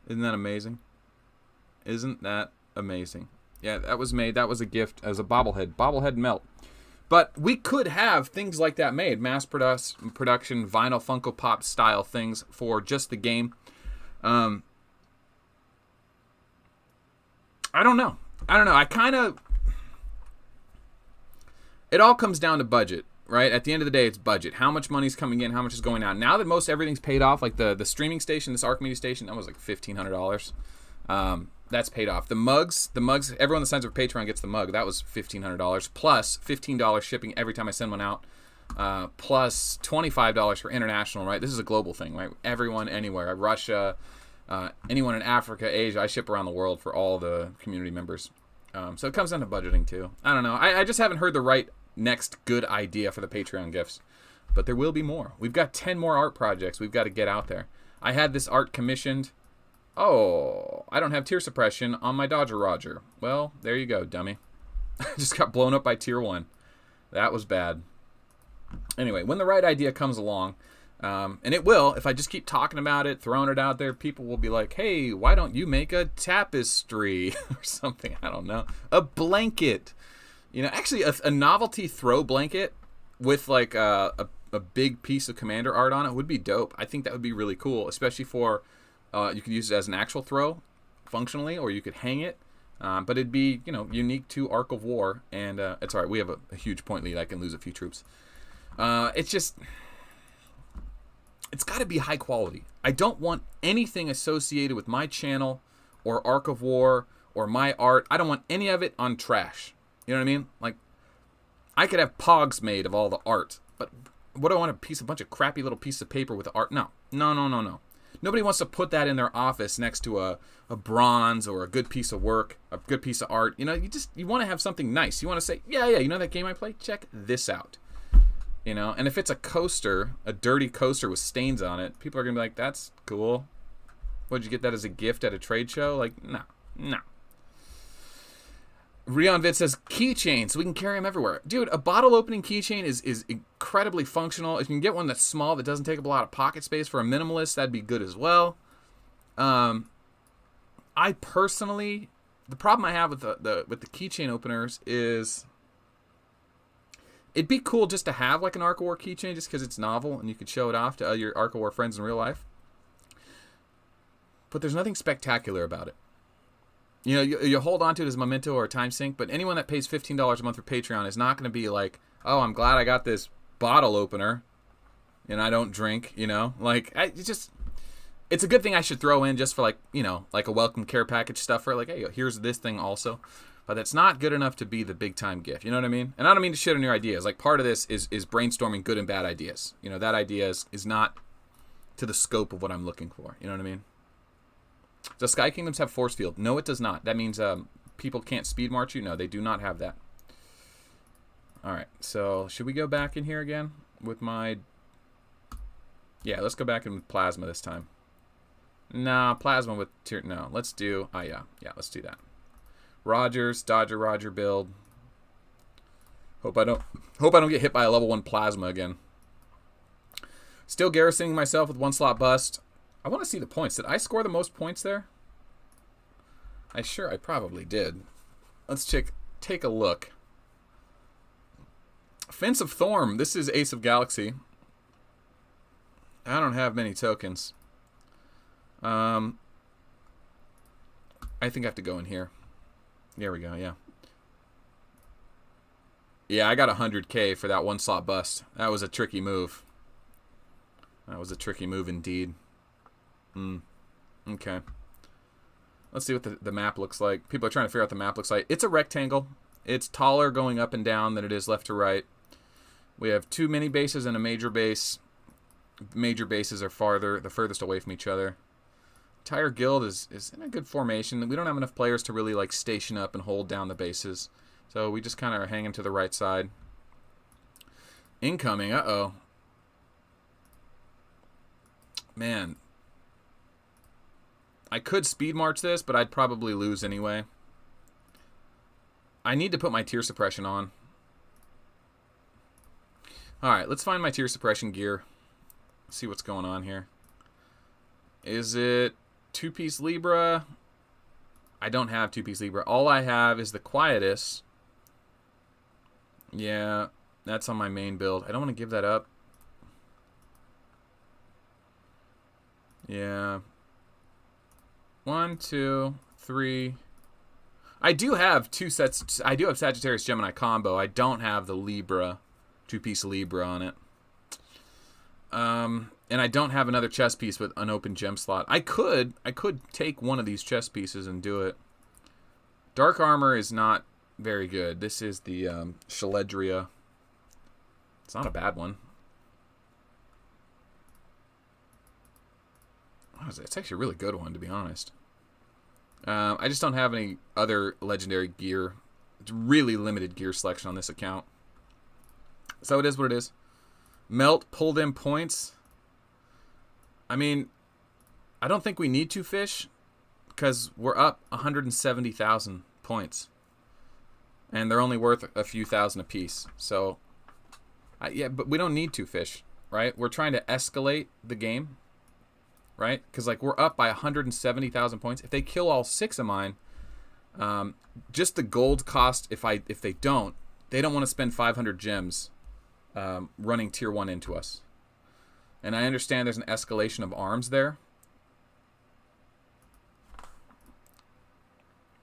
Isn't that amazing? Isn't that amazing? Yeah, that was made. That was a gift as a bobblehead melt. But we could have things like that made, mass production vinyl Funko Pop style things for just the game. I don't know. It all comes down to budget, right? At the end of the day, it's budget. How much money's coming in? How much is going out? Now that most everything's paid off, like the streaming station, this Arc Media station, that was like $1,500. That's paid off. The mugs, everyone that signs up for Patreon gets the mug. That was $1,500 plus $15 shipping every time I send one out, plus $25 for international, right? This is a global thing, right? Everyone, anywhere, Russia, anyone in Africa, Asia, I ship around the world for all the community members. So it comes down to budgeting too. I don't know. I just haven't heard the right next good idea for the Patreon gifts, but there will be more. We've got 10 more art projects we've got to get out there. I had this art commissioned. Oh, I don't have tear suppression on my Dodger Roger. Well, there you go, dummy. I just got blown up by tier 1. That was bad. Anyway, when the right idea comes along, and it will, if I just keep talking about it, throwing it out there, people will be like, hey, why don't you make a tapestry or something? I don't know. A blanket. Actually, a novelty throw blanket with like a big piece of Commander art on it would be dope. I think that would be really cool, especially for... you could use it as an actual throw, functionally, or you could hang it. But it'd be, unique to Arc of War. And it's all right. We have a huge point lead. I can lose a few troops. It's got to be high quality. I don't want anything associated with my channel or Arc of War or my art. I don't want any of it on trash. You know what I mean? Like, I could have pogs made of all the art. But what do I want a bunch of crappy little piece of paper with the art? No. Nobody wants to put that in their office next to a bronze or a good piece of work, a good piece of art. You want to have something nice. You want to say, yeah, that game I play? Check this out. And if it's a coaster, a dirty coaster with stains on it, people are going to be like, that's cool. Would you get that as a gift at a trade show? Like, no. Rionvid says, keychain, so we can carry them everywhere. Dude, a bottle opening keychain is incredibly functional. If you can get one that's small, that doesn't take up a lot of pocket space for a minimalist, that'd be good as well. I personally, the problem I have with the keychain openers is it'd be cool just to have like an Arc of War keychain just because it's novel and you could show it off to your Arc of War friends in real life. But there's nothing spectacular about it. You hold on to it as a memento or a time sink, but anyone that pays $15 a month for Patreon is not going to be like, oh, I'm glad I got this bottle opener and I don't drink, it's a good thing I should throw in just for like a welcome care package stuff for like, hey, here's this thing also. But that's not good enough to be the big time gift. You know what I mean? And I don't mean to shit on your ideas. Like, part of this is brainstorming good and bad ideas. That idea is not to the scope of what I'm looking for. You know what I mean? Does Sky Kingdoms have force field? No, it does not. That means people can't speed march you? No, they do not have that. All right, so should we go back in here again with my... Yeah, let's go back in with Plasma this time. Nah, Plasma with tier... No, let's do... Oh, yeah, let's do that. Dodger Roger build. Hope I don't get hit by a level 1 Plasma again. Still garrisoning myself with 1 slot bust. I want to see the points. Did I score the most points there? I probably did. Let's take a look. Fence of Thorm. This is Ace of Galaxy. I don't have many tokens. I think I have to go in here. There we go, yeah. Yeah, I got 100K for that 1 slot bust. That was a tricky move. That was a tricky move indeed. Okay. Let's see what the map looks like. People are trying to figure out the map looks like. It's a rectangle. It's taller going up and down than it is left to right. We have 2 mini bases and a major base. Major bases are the furthest away from each other. Entire guild is in a good formation. We don't have enough players to really like station up and hold down the bases. So we just kind of are hanging to the right side. Incoming. Uh-oh. Man. I could speed march this, but I'd probably lose anyway. I need to put my tier suppression on. Alright, let's find my tier suppression gear. See what's going on here. Is it 2-piece Libra? I don't have 2-piece Libra. All I have is the Quietus. Yeah, that's on my main build. I don't want to give that up. Yeah. 1, 2, 3. I do have 2 sets. I do have Sagittarius Gemini combo. I don't have the Libra, 2-piece Libra on it. And I don't have another chess piece with an open gem slot. I could take one of these chess pieces and do it. Dark armor is not very good. This is the Shaledria. It's not a bad one. It's actually a really good one, to be honest. I just don't have any other legendary gear. It's really limited gear selection on this account. So it is what it is. Melt, pull them points. I mean, I don't think we need to fish because we're up 170,000 points. And they're only worth a few thousand apiece. So, yeah, but we don't need to fish, right? We're trying to escalate the game. Right? Because, like, we're up by 170,000 points. If they kill all 6 of mine, just the gold cost, if they don't want to spend 500 gems running tier 1 into us. And I understand there's an escalation of arms there.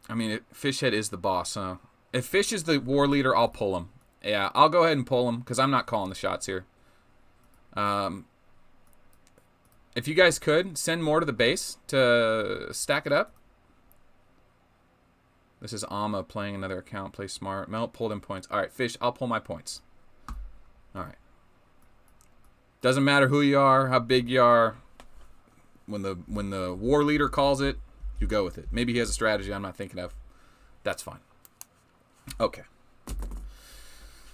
I mean, Fishhead is the boss, huh? If Fish is the war leader, I'll pull him. Yeah, I'll go ahead and pull him because I'm not calling the shots here. If you guys could, send more to the base to stack it up. This is Amma playing another account. Play smart. Melt, pull them points. All right, Fish, I'll pull my points. All right. Doesn't matter who you are, how big you are. When the war leader calls it, you go with it. Maybe he has a strategy I'm not thinking of. That's fine. Okay.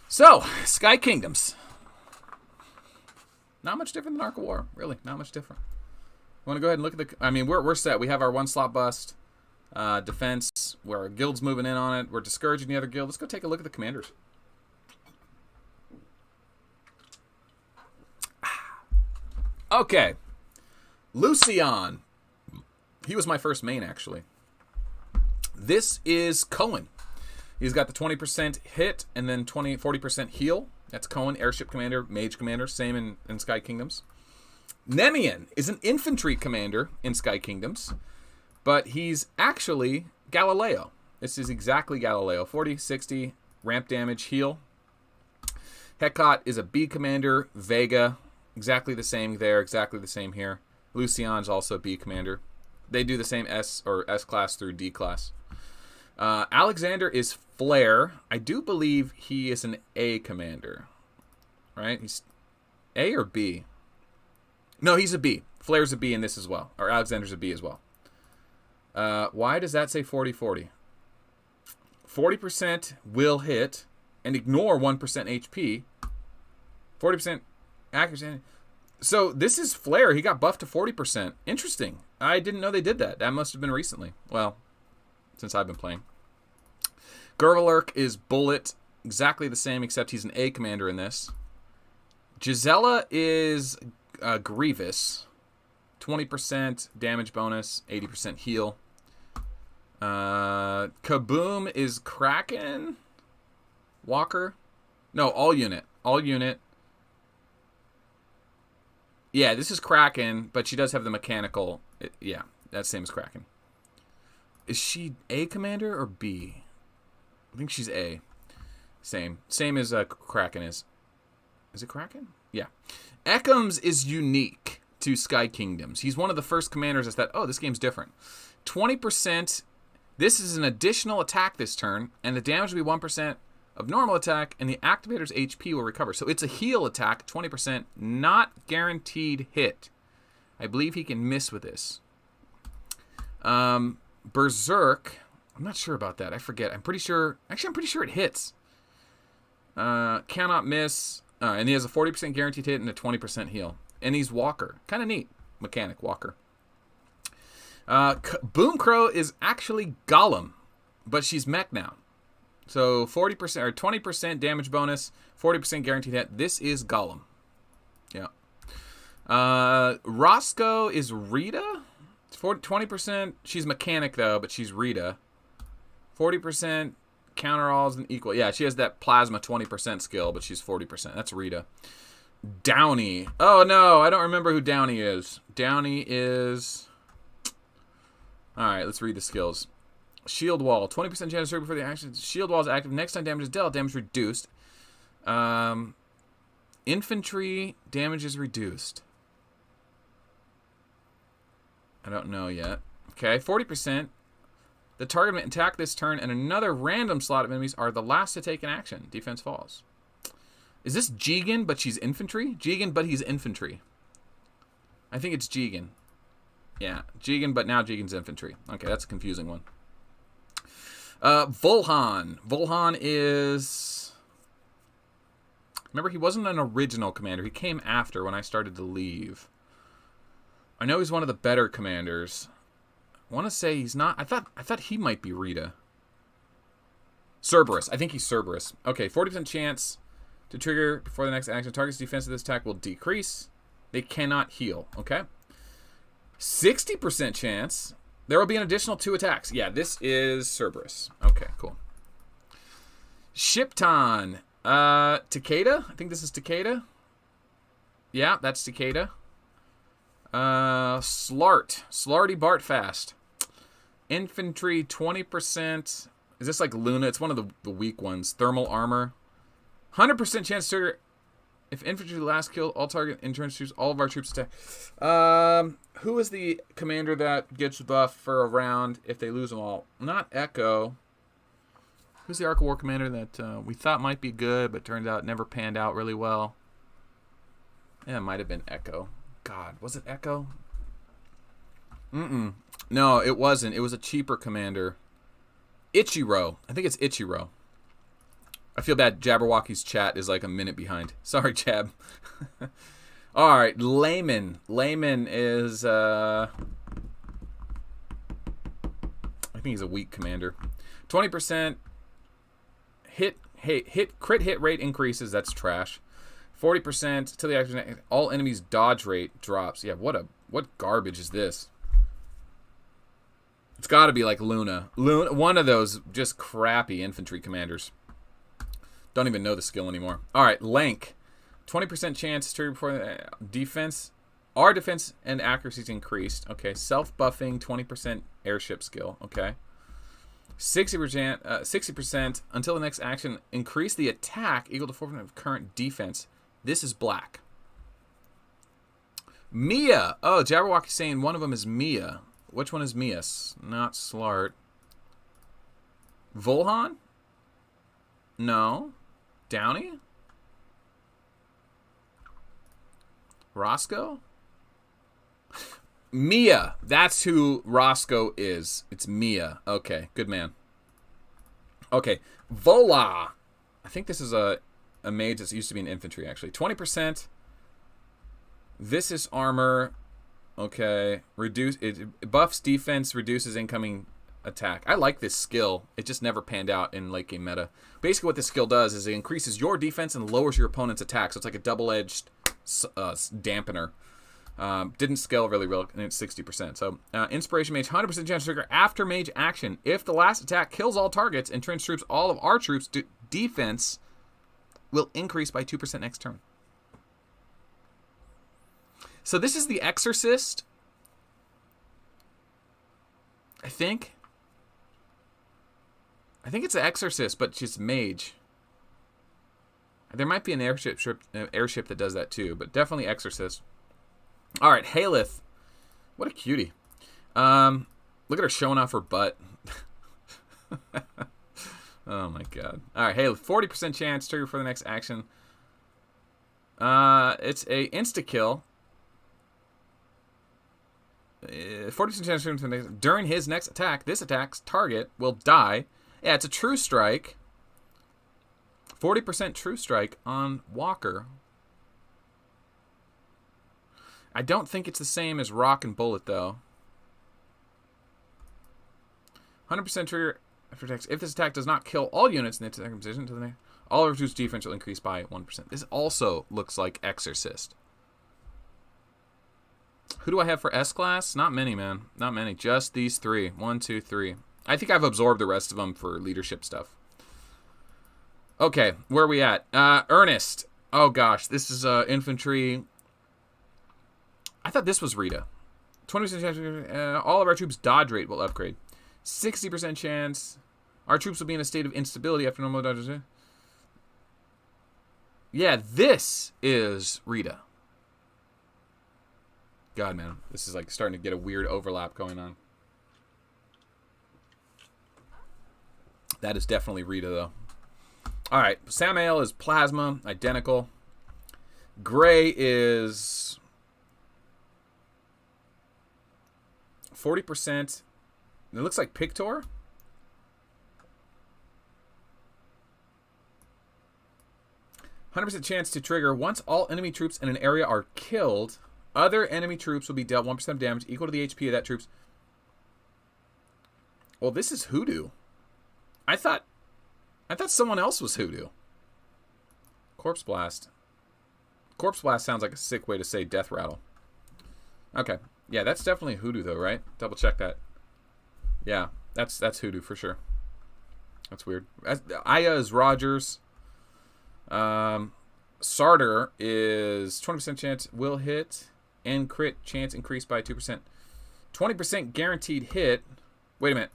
So, Sky Kingdoms. Not much different than Arc of War, really. Not much different. Want to go ahead and look at the... I mean, we're set. We have our 1-slot bust, defense, where our guild's moving in on it. We're discouraging the other guild. Let's go take a look at the commanders. Okay. Lucian. He was my first main, actually. This is Cohen. He's got the 20% hit and then 40% heal. That's Cohen, Airship Commander, Mage Commander, same in Sky Kingdoms. Nemian is an infantry commander in Sky Kingdoms, but he's actually Galileo. This is exactly Galileo. 40, 60, ramp damage, heal. Hecate is a B commander, Vega, exactly the same there, exactly the same here. Lucian's also a B commander. They do the same S or S class through D class. Alexander is Flare. I do believe he is an A commander. Right? He's A or B? No, he's a B. Flare's a B in this as well. Or Alexander's a B as well. Why does that say 40-40? 40% will hit and ignore 1% HP. 40% accuracy. So this is Flare. He got buffed to 40%. Interesting. I didn't know they did that. That must have been recently. Well, since I've been playing. Gervalurk is Bullet. Exactly the same, except he's an A commander in this. Gisela is Grievous. 20% damage bonus, 80% heal. Kaboom is Kraken. Walker. No, all unit. All unit. Yeah, this is Kraken, but she does have the mechanical. Yeah, that's same as Kraken. Is she A commander or B? I think she's A. Same as Kraken is. Is it Kraken? Yeah. Ekams is unique to Sky Kingdoms. He's one of the first commanders that thought, oh, this game's different. 20%. This is an additional attack this turn, and the damage will be 1% of normal attack, and the activator's HP will recover. So it's a heal attack, 20%, not guaranteed hit. I believe he can miss with this. Berserk, I'm not sure about that. I forget. I'm pretty sure it hits. Cannot miss. And he has a 40% guaranteed hit and a 20% heal. And he's Walker. Kind of neat. Mechanic Walker. Boom Crow is actually Gollum, but she's mech now. So 40% or 20% damage bonus, 40% guaranteed hit. This is Gollum. Yeah. Roscoe is Rita. 20%. She's mechanic though, but she's Rita. 40% counter alls and equal. Yeah, she has that plasma 20% skill, but she's 40%. That's Rita. Downey. Oh no, I don't remember who Downey is. Downey is. All right, let's read the skills. Shield Wall, 20% chance to before the action. Shield Wall is active. Next time damage is dealt, damage reduced. Infantry damage is reduced. I don't know yet. Okay, 40%. The target may attack this turn, and another random slot of enemies are the last to take an action. Defense falls. Is this Jigen, but she's infantry? Jigen, but he's infantry. I think it's Jigen. Yeah, Jigen, but now Jigen's infantry. Okay, that's a confusing one. Volhan. Volhan is... Remember, he wasn't an original commander. He came after when I started to leave. I know he's one of the better commanders. I want to say he's not... I thought he might be Rita. Cerberus. I think he's Cerberus. Okay, 40% chance to trigger before the next action. Target's defense of this attack will decrease. They cannot heal. Okay. 60% chance... There will be an additional 2 attacks. Yeah, this is Cerberus. Okay, cool. Shipton. Takeda? I think this is Takeda. Yeah, that's Takeda. Slart. Slarty Bartfast. Infantry, 20%. Is this like Luna? It's one of the weak ones. Thermal armor. 100% chance to trigger. If infantry last kill, all target in turn shoots all of our troops attack. Who is the commander that gets buffed for a round if they lose them all? Not Echo. Who's the Arc of War commander that we thought might be good, but turned out never panned out really well? Yeah, it might have been Echo. God, was it Echo? No, it wasn't. It was a cheaper commander. Ichiro. I think it's Ichiro. I feel bad. Jabberwocky's chat is like a minute behind. Sorry, Jab. All right, Layman. Layman is, I think he's a weak commander. 20% crit hit rate increases. That's trash. 40% till the action. All enemies dodge rate drops. Yeah, what garbage is this? It's got to be like Luna. One of those just crappy infantry commanders. Don't even know the skill anymore. All right, Lank. 20% chance to trigger before the defense. Our defense and accuracy is increased. Okay, self-buffing, 20% airship skill. Okay. 60% until the next action. Increase the attack equal to 4% of current defense. This is black. Mia. Oh, Jabberwocky's saying one of them is Mia. Which one is Mia? Not Slart. Volhan? No. Downey? Roscoe? Mia. That's who Roscoe is. It's Mia. Okay, good man. Okay, Vola. I think this is a mage that used to be an infantry, actually. 20%. This is armor. Okay. It buffs defense, reduces incoming attack. I like this skill. It just never panned out in late game meta. Basically what this skill does is it increases your defense and lowers your opponent's attack. So it's like a double-edged dampener. Didn't scale really well, and it's 60%. So Inspiration Mage, 100% chance to trigger after mage action. If the last attack kills all targets and turns troops, all of our troops' defense will increase by 2% next turn. So this is the Exorcist, I think. I think it's the Exorcist, but just mage. There might be an airship that does that too, but definitely Exorcist. All right, Haleth. What a cutie. Look at her showing off her butt. Oh my god. All right, Haleth. 40% chance trigger for the next action. It's a insta-kill. 40% chance to the next, during his next attack. This attack's target will die. Yeah, it's a true strike. 40% True Strike on Walker. I don't think it's the same as Rock and Bullet, though. 100% trigger protects. If this attack does not kill all units in the attack position, all of reduced defense will increase by 1%. This also looks like Exorcist. Who do I have for S-Class? Not many, man. Not many. Just these 3. 1, 2, 3. I think I've absorbed the rest of them for leadership stuff. Okay, where are we at? Ernest. Oh, gosh. This is infantry. I thought this was Rita. 20% chance. All of our troops' dodge rate will upgrade. 60% chance. Our troops will be in a state of instability after normal dodges. Yeah, this is Rita. God, man. This is like starting to get a weird overlap going on. That is definitely Rita, though. All right. Samael is plasma. Identical. Gray is 40%. It looks like Pictor. %100% chance to trigger once all enemy troops in an area are killed. Other enemy troops will be dealt 1% damage equal to the HP of that troops. Well, this is Hoodoo. I thought someone else was Hoodoo. Corpse Blast. Corpse Blast sounds like a sick way to say Death Rattle. Okay. Yeah, that's definitely Hoodoo, though, right? Double check that. Yeah, that's Hoodoo for sure. That's weird. Aya is Rogers. Sarter is 20% chance will hit and crit chance increased by 2%. 20% guaranteed hit. Wait a minute.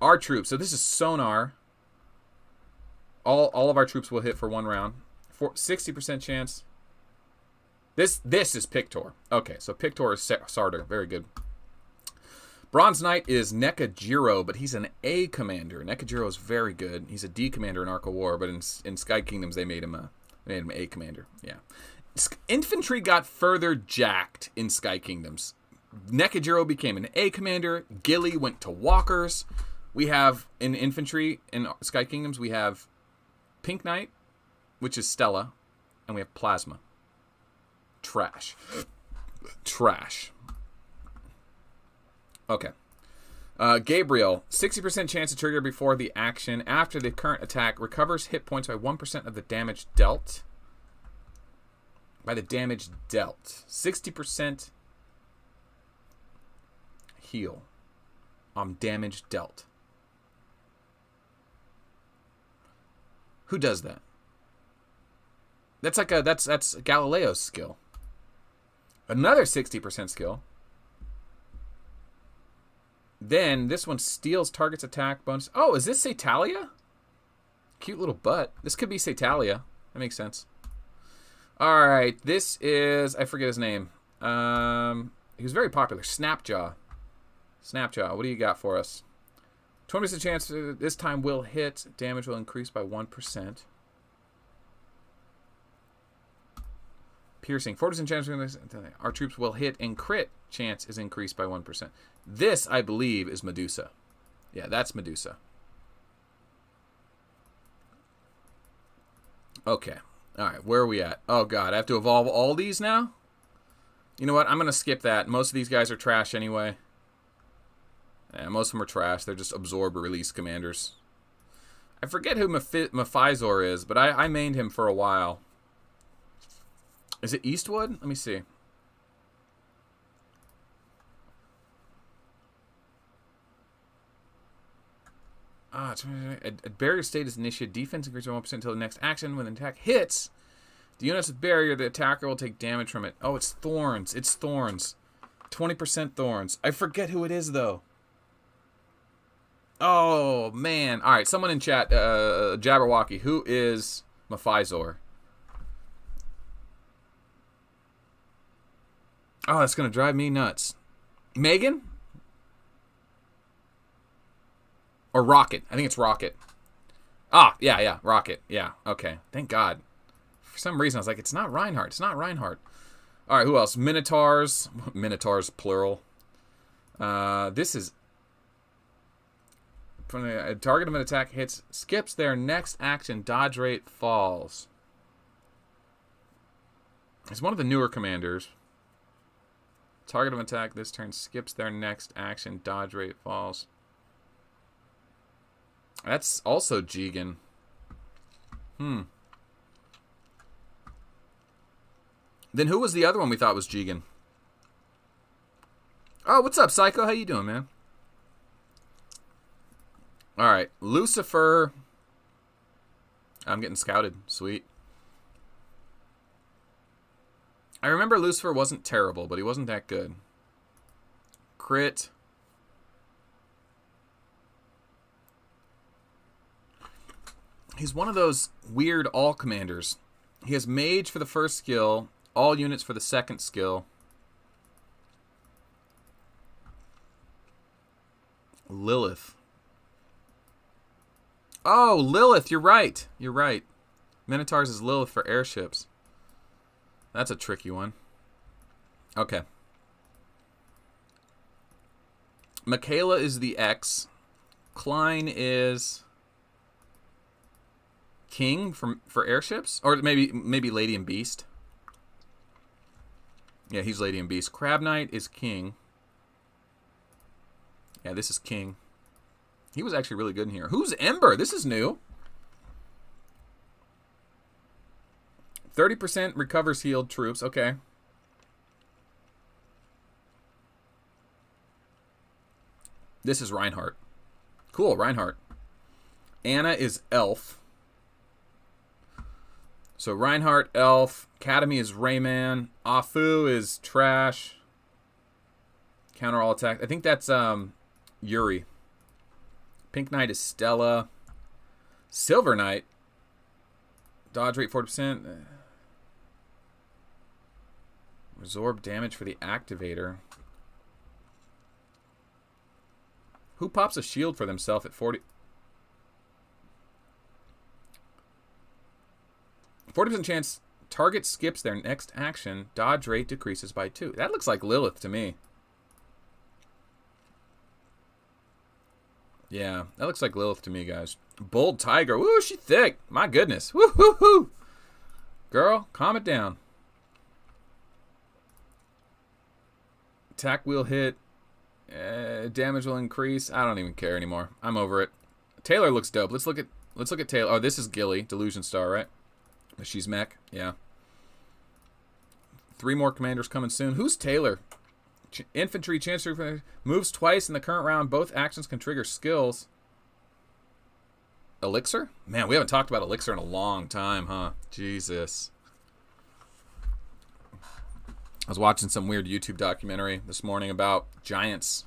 Our troops. So this is Sonar. All of our troops will hit for 1 round. 60% chance. This is Pictor. Okay, so Pictor is Sarter. Very good. Bronze Knight is Nekajiro, but he's an A commander. Nekajiro is very good. He's a D commander in Arc of War, but in Sky Kingdoms they made him A commander. Yeah. Infantry got further jacked in Sky Kingdoms. Nekajiro became an A commander. Gilly went to Walkers. We have in infantry in Sky Kingdoms we have Pink Knight, which is Stella, and we have Plasma. Trash. Okay. Gabriel, 60% chance to trigger before the action. After the current attack, recovers hit points by 1% of the damage dealt. 60% heal on damage dealt. Who does that? That's Galileo's skill. Another 60% skill. Then this one steals target's attack bonus. Oh, is this Satalia? Cute little butt. This could be Satalia. That makes sense. All right, this is, I forget his name. He was very popular. Snapjaw. What do you got for us? 20% chance this time will hit. Damage will increase by 1%. Piercing. 40% chance our troops will hit and crit chance is increased by 1%. This, I believe, is Medusa. Yeah, that's Medusa. Okay. All right, where are we at? Oh, God, I have to evolve all these now? You know what? I'm going to skip that. Most of these guys are trash anyway. Yeah, most of them are trash. They're just absorb or release commanders. I forget who Mephizor is, but I mained him for a while. Is it Eastwood? Let me see. At barrier state is initiated. Defense increases by 1% until the next action. When the attack hits the units of barrier, the attacker will take damage from it. Oh, it's Thorns. 20% Thorns. I forget who it is, though. Oh, man. All right, someone in chat, Jabberwocky, who is Mephizor? Oh, that's going to drive me nuts. Megan? Or Rocket. I think it's Rocket. Ah, yeah, Rocket. Yeah, okay. Thank God. For some reason, I was like, it's not Reinhardt. All right, who else? Minotaurs. Minotaurs, plural. This is a target of an attack hits, skips their next action, dodge rate falls. It's one of the newer commanders. Target of an attack this turn skips their next action, dodge rate falls. That's also Jigen. Then who was the other one we thought was Jigen? Oh, what's up, Psycho? How you doing, man? All right, Lucifer. I'm getting scouted. Sweet. I remember Lucifer wasn't terrible, but he wasn't that good. Crit. He's one of those weird all commanders. He has mage for the first skill, all units for the second skill. Lilith. Oh, Lilith, you're right. You're right. Minotaurs is Lilith for airships. That's a tricky one. Okay. Michaela is the X. Klein is King for airships? Or maybe Lady and Beast. Yeah, he's Lady and Beast. Crab Knight is King. Yeah, this is King. He was actually really good in here. Who's Ember? This is new. 30% recovers healed troops. Okay. This is Reinhardt. Cool, Reinhardt. Anna is Elf. So Reinhardt, Elf. Academy is Rayman. Afu is Trash. Counter all attack. I think that's Yuri. Pink Knight is Stella. Silver Knight. Dodge rate 40%. Absorb damage for the activator. Who pops a shield for themselves at 40? 40% chance target skips their next action. Dodge rate decreases by 2. That looks like Lilith to me. Yeah, that looks like Lilith to me, guys. Bold Tiger. Woo, she thick. My goodness. Woo, woo, woo. Girl, calm it down. Attack wheel hit. Damage will increase. I don't even care anymore. I'm over it. Taylor looks dope. Let's look at Taylor. Oh, this is Gilly, Delusion Star, right? She's mech. Yeah. 3 more commanders coming soon. Who's Taylor? Infantry Chancery moves twice in the current round. Both actions can trigger skills. Elixir? Man, we haven't talked about Elixir in a long time, huh? Jesus. I was watching some weird YouTube documentary this morning about giants,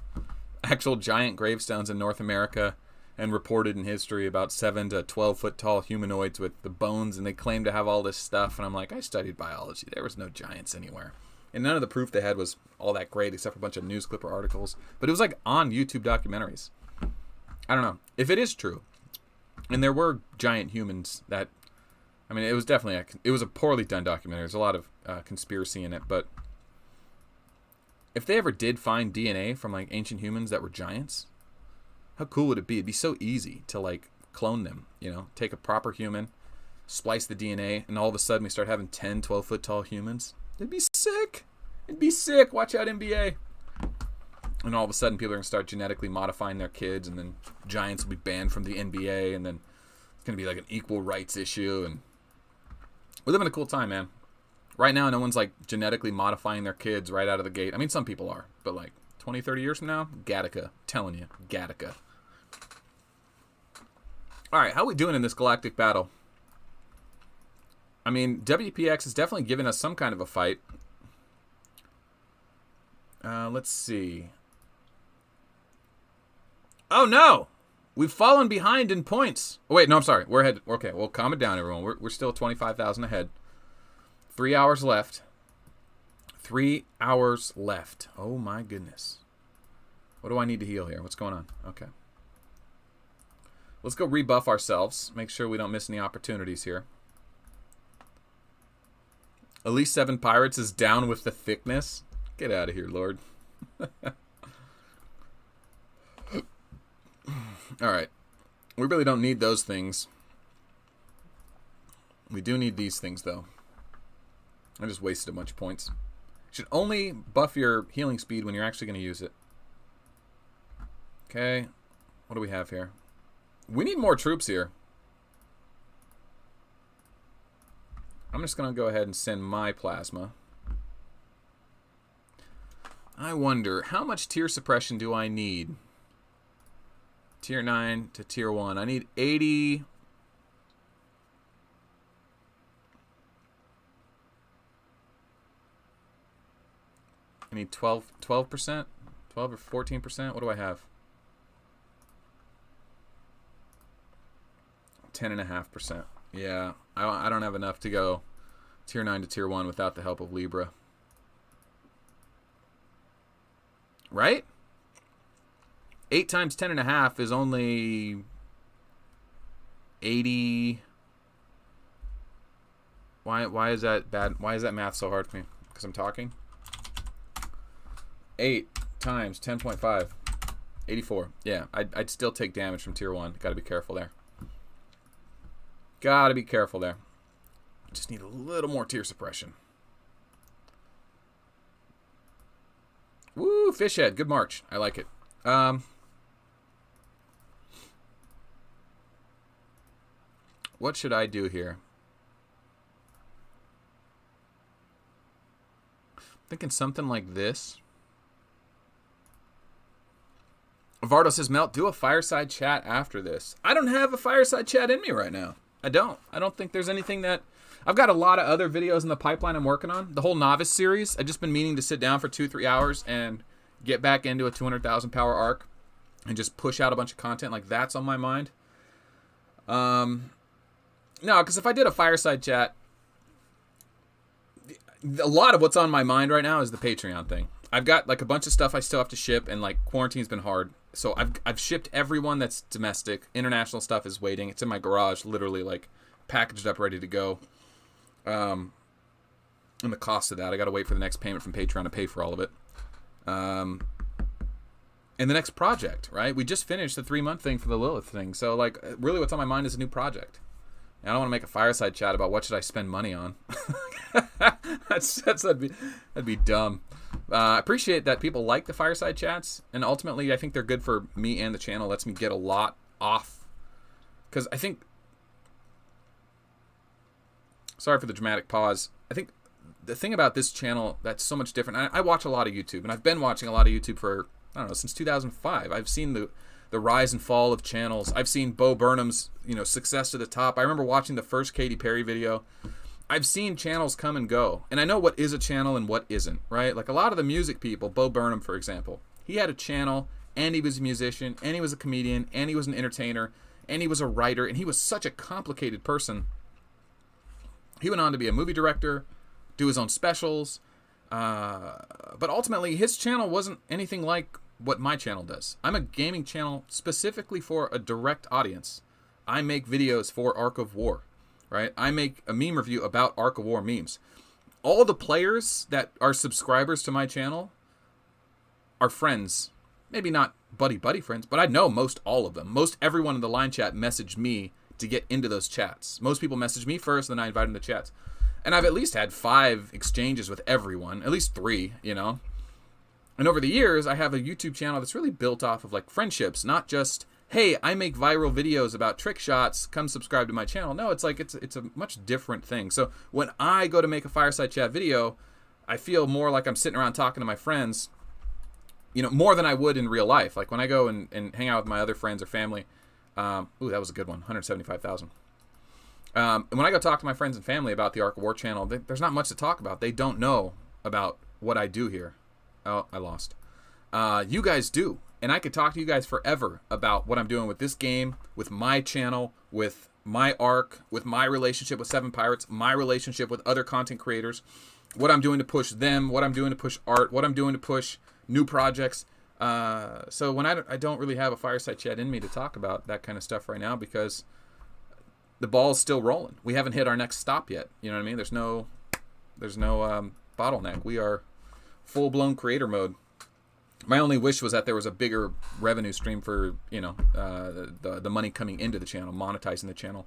actual giant gravestones in North America, and reported in history about 7 to 12 foot tall humanoids with the bones, and they claim to have all this stuff. And I'm like, I studied biology. There was no giants anywhere. And none of the proof they had was all that great, except for a bunch of news clipper articles. But it was like on YouTube documentaries. I don't know. If it is true, and there were giant humans that, I mean, it was definitely, it was a poorly done documentary. There's a lot of conspiracy in it. But if they ever did find DNA from like ancient humans that were giants, how cool would it be? It'd be so easy to like clone them, you know, take a proper human, splice the DNA, and all of a sudden we start having 10, 12 foot tall humans. It'd be sick. It'd be sick. Watch out, NBA. And all of a sudden people are going to start genetically modifying their kids, and then giants will be banned from the NBA, and then it's going to be like an equal rights issue. And we live in a cool time, man. Right now, no one's like genetically modifying their kids right out of the gate. I mean, some people are, but like 20, 30 years from now, Gattaca. I'm telling you, Gattaca. All right, how are we doing in this galactic battle? I mean, WPX is definitely giving us some kind of a fight. Let's see. Oh, no! We've fallen behind in points. Oh, wait, no, I'm sorry. We're ahead. Okay, well, calm it down, everyone. We're still 25,000 ahead. 3 hours left. 3 hours left. Oh, my goodness. What do I need to heal here? What's going on? Okay. Let's go rebuff ourselves. Make sure we don't miss any opportunities here. At least 7 pirates is down with the thickness. Get out of here, Lord. All right. We really don't need those things. We do need these things, though. I just wasted a bunch of points. You should only buff your healing speed when you're actually going to use it. Okay. What do we have here? We need more troops here. I'm just going to go ahead and send my plasma. I wonder, how much tier suppression do I need? Tier 9 to Tier 1. I need 80... I need 12%? 12 or 14%? What do I have? 10.5%. Yeah, I don't have enough to go Tier 9 to Tier 1 without the help of Libra. Right? 8 times 10.5 is only 80. Why is that bad? Why is that math so hard for me? Because I'm talking. 8 times 10.5. 84. Yeah, I'd still take damage from Tier 1. Got to be careful there. Got to be careful there. Just need a little more tier suppression. Woo, fish head. Good march. I like it. What should I do here? Thinking something like this. Vardo says, Melt, do a fireside chat after this. I don't have a fireside chat in me right now. I don't think there's anything that... I've got a lot of other videos in the pipeline I'm working on. The whole Novice series. I've just been meaning to sit down for 2-3 hours and get back into a 200,000 power arc and just push out a bunch of content. Like, that's on my mind. No, because if I did a fireside chat, a lot of what's on my mind right now is the Patreon thing. I've got like a bunch of stuff I still have to ship, and like quarantine's been hard. So I've shipped everyone that's domestic. International stuff is waiting. It's in my garage, literally like packaged up, ready to go. And the cost of that, I got to wait for the next payment from Patreon to pay for all of it. And the next project, right? We just finished the 3-month thing for the Lilith thing. So like really what's on my mind is a new project. And I don't want to make a fireside chat about what should I spend money on. That'd be dumb. I appreciate that people like the fireside chats, and ultimately I think they're good for me and the channel. Lets me get a lot off, because I think, sorry for the dramatic pause, I think the thing about this channel that's so much different, I watch a lot of YouTube, and I've been watching a lot of YouTube for, I don't know, since 2005. I've seen the rise and fall of channels. I've seen Bo Burnham's, success to the top. I remember watching the first Katy Perry video. I've seen channels come and go, and I know what is a channel and what isn't, right? Like a lot of the music people, Bo Burnham, for example, he had a channel, and he was a musician, and he was a comedian, and he was an entertainer, and he was a writer, and he was such a complicated person. He went on to be a movie director, do his own specials, but ultimately his channel wasn't anything like what my channel does. I'm a gaming channel specifically for a direct audience. I make videos for Ark of War. Right? I make a meme review about Ark of War memes. All the players that are subscribers to my channel are friends. Maybe not buddy friends, but I know most all of them. Most everyone in the line chat messaged me to get into those chats. Most people message me first, then I invite them to chats. And I've at least had 5 exchanges with everyone. At least 3, And over the years, I have a YouTube channel that's really built off of like friendships, not just, hey, I make viral videos about trick shots, come subscribe to my channel. No, it's like it's a much different thing. So when I go to make a fireside chat video, I feel more like I'm sitting around talking to my friends, more than I would in real life. Like when I go and hang out with my other friends or family. Ooh, that was a good one, 175,000. And when I go talk to my friends and family about the Ark of War channel, there's not much to talk about. They don't know about what I do here. Oh, I lost. You guys do. And I could talk to you guys forever about what I'm doing with this game, with my channel, with my Ark, with my relationship with Seven Pirates, my relationship with other content creators, what I'm doing to push them, what I'm doing to push art, what I'm doing to push new projects. So when I don't really have a fireside chat in me to talk about that kind of stuff right now, because the ball's still rolling. We haven't hit our next stop yet. You know what I mean? There's no bottleneck. We are full-blown creator mode. My only wish was that there was a bigger revenue stream for, you know, the money coming into the channel, monetizing the channel.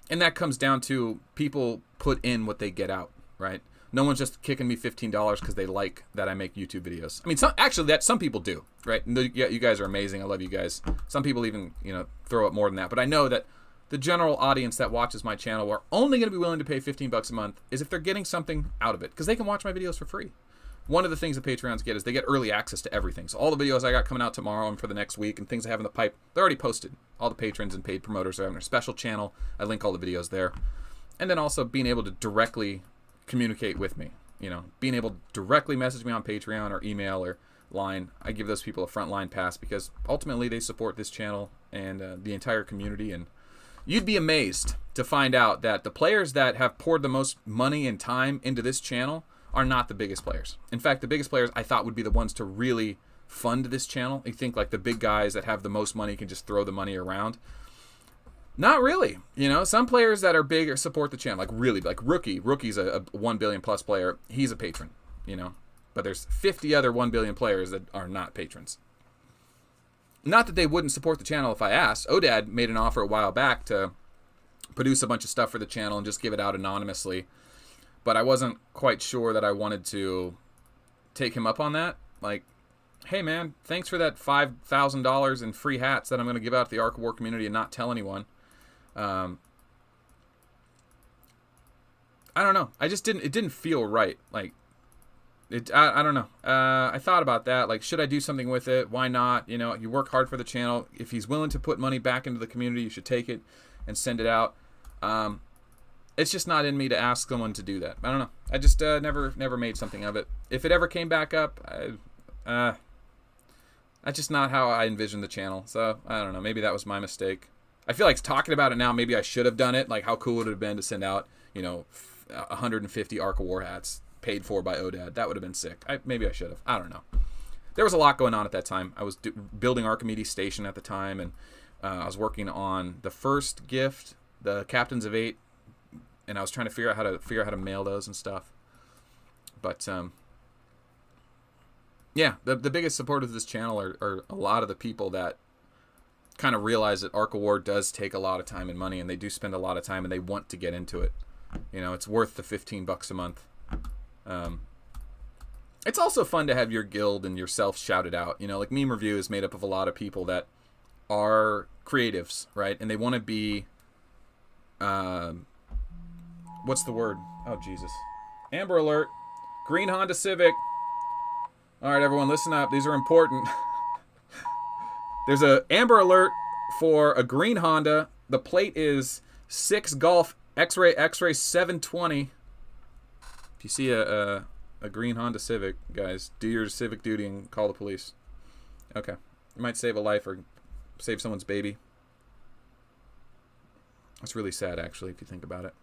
And that comes down to people put in what they get out, right? No one's just kicking me $15 because they like that I make YouTube videos. I mean, some people do, right? Yeah, you guys are amazing. I love you guys. Some people even, you know, throw up more than that. But I know that the general audience that watches my channel are only going to be willing to pay $15 a month is if they're getting something out of it, because they can watch my videos for free. One of the things that Patreons get is they get early access to everything. So all the videos I got coming out tomorrow and for the next week and things I have in the pipe, they're already posted. All the patrons and paid promoters are having their special channel. I link all the videos there. And then also being able to directly communicate with me. You know, being able to directly message me on Patreon or email or line. I give those people a frontline pass because ultimately they support this channel and the entire community. And you'd be amazed to find out that the players that have poured the most money and time into this channel are not the biggest players. In fact, the biggest players I thought would be the ones to really fund this channel. You think like the big guys that have the most money can just throw the money around. Not really. You know, some players that are big support the channel, like really, like Rookie's a 1 billion plus player. He's a patron, you know, but there's 50 other 1 billion players that are not patrons. Not that they wouldn't support the channel if I asked. Odad made an offer a while back to produce a bunch of stuff for the channel and just give it out anonymously. But I wasn't quite sure that I wanted to take him up on that. Like, hey man, thanks for that $5,000 in free hats that I'm going to give out to the Ark of War community and not tell anyone. I don't know. It didn't feel right. Like, I don't know. I thought about that. Like, should I do something with it? Why not? You know, you work hard for the channel. If he's willing to put money back into the community, you should take it and send it out. It's just not in me to ask someone to do that. I don't know. I just never made something of it. If it ever came back up, that's just not how I envisioned the channel. So I don't know. Maybe that was my mistake. I feel like talking about it now, maybe I should have done it. Like, how cool would it have been to send out, you know, 150 Ark of War hats paid for by Odad? That would have been sick. Maybe I should have. I don't know. There was a lot going on at that time. I was building Archimedes Station at the time, and I was working on the first gift, the Captains of 8. And I was trying to figure out how to mail those and stuff. But yeah, the biggest supporters of this channel are a lot of the people that kind of realize that Ark of War does take a lot of time and money, and they do spend a lot of time, and they want to get into it. You know, it's worth the $15 a month. It's also fun to have your guild and yourself shouted out. You know, like Meme Review is made up of a lot of people that are creatives, right? And they want to be what's the word? Oh, Jesus. Amber Alert. Green Honda Civic. All right, everyone, listen up. These are important. There's a Amber Alert for a green Honda. The plate is 6 Golf X-Ray 720. If you see a green Honda Civic, guys, do your civic duty and call the police. Okay. You might save a life or save someone's baby. That's really sad, actually, if you think about it.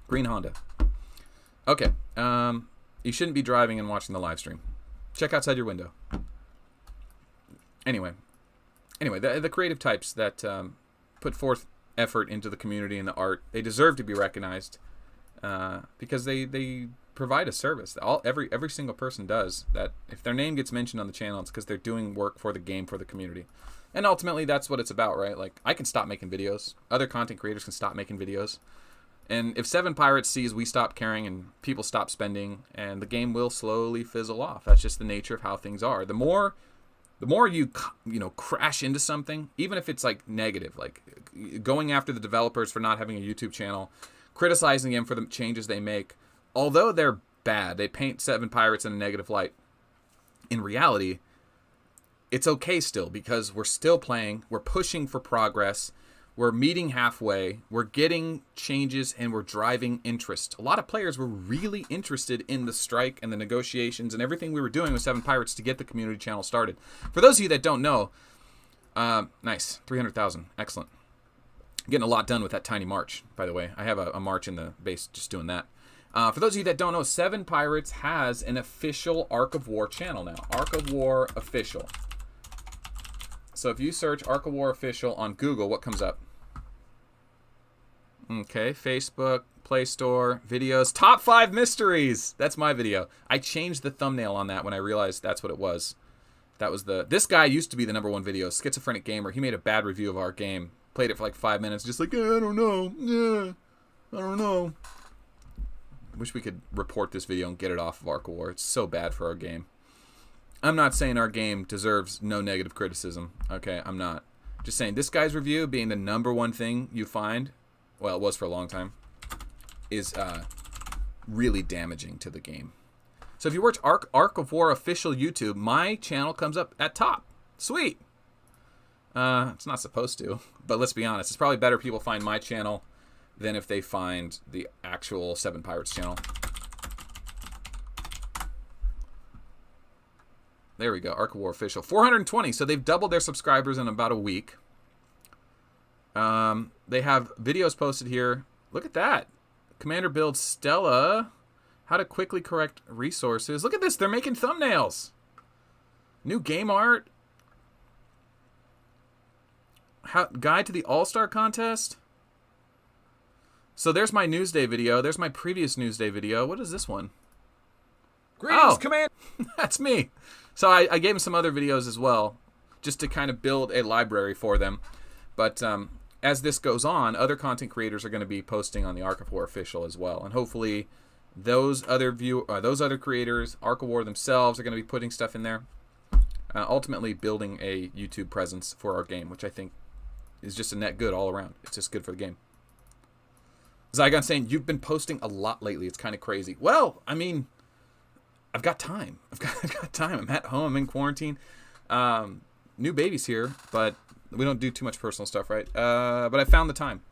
Green Honda. Okay. You shouldn't be driving and watching the live stream. Check outside your window. Anyway, the creative types that put forth effort into the community and the art, they deserve to be recognized because they provide a service. Every single person does that. If their name gets mentioned on the channel, it's because they're doing work for the game, for the community. And ultimately, that's what it's about, right? Like, I can stop making videos. Other content creators can stop making videos. And if Seven Pirates sees we stop caring and people stop spending, and the game will slowly fizzle off. That's just the nature of how things are. The more you crash into something, even if it's like negative, like going after the developers for not having a YouTube channel, criticizing them for the changes they make, although they're bad, they paint Seven Pirates in a negative light. In reality, it's okay still, because we're still playing, we're pushing for progress, we're meeting halfway, we're getting changes, and we're driving interest. A lot of players were really interested in the strike and the negotiations and everything we were doing with Seven Pirates to get the community channel started. For those of you that don't know, nice, 300,000, excellent. Getting a lot done with that tiny march, by the way. I have a march in the base just doing that. For those of you that don't know, Seven Pirates has an official Ark of War channel now. Ark of War Official. So if you search Ark of War Official on Google, what comes up? Okay, Facebook, Play Store, videos, top 5 mysteries. That's my video. I changed the thumbnail on that when I realized that's what it was. That was this guy used to be the #1 video, Schizophrenic Gamer. He made a bad review of our game. Played it for like 5 minutes, just like, I don't know. I don't know. Wish we could report this video and get it off of Arc of War. It's so bad for our game. I'm not saying our game deserves no negative criticism. Okay, I'm not. Just saying this guy's review being the #1 thing you find, well, it was for a long time, is really damaging to the game. So if you watch Arc of War official YouTube, my channel comes up at top. Sweet. It's not supposed to, but let's be honest. It's probably better people find my channel than if they find the actual Seven Pirates channel. There we go. Arc of War official. 420. So they've doubled their subscribers in about a week. They have videos posted here. Look at that. Commander builds Stella. How to quickly correct resources. Look at this. They're making thumbnails. New game art. Guide to the All-Star Contest. So there's my Newsday video. There's my previous Newsday video. What is this one? Greetings, Commander. That's me. So I gave him some other videos as well, just to kind of build a library for them. But as this goes on, other content creators are going to be posting on the Arc of War official as well, and hopefully those other creators, Arc of War themselves, are going to be putting stuff in there. Ultimately, building a YouTube presence for our game, which I think is just a net good all around. It's just good for the game. Zygon saying, you've been posting a lot lately. It's kind of crazy. Well, I mean, I've got time. I've got time. I'm at home. I'm in quarantine. New baby's here, but we don't do too much personal stuff, right? But I found the time.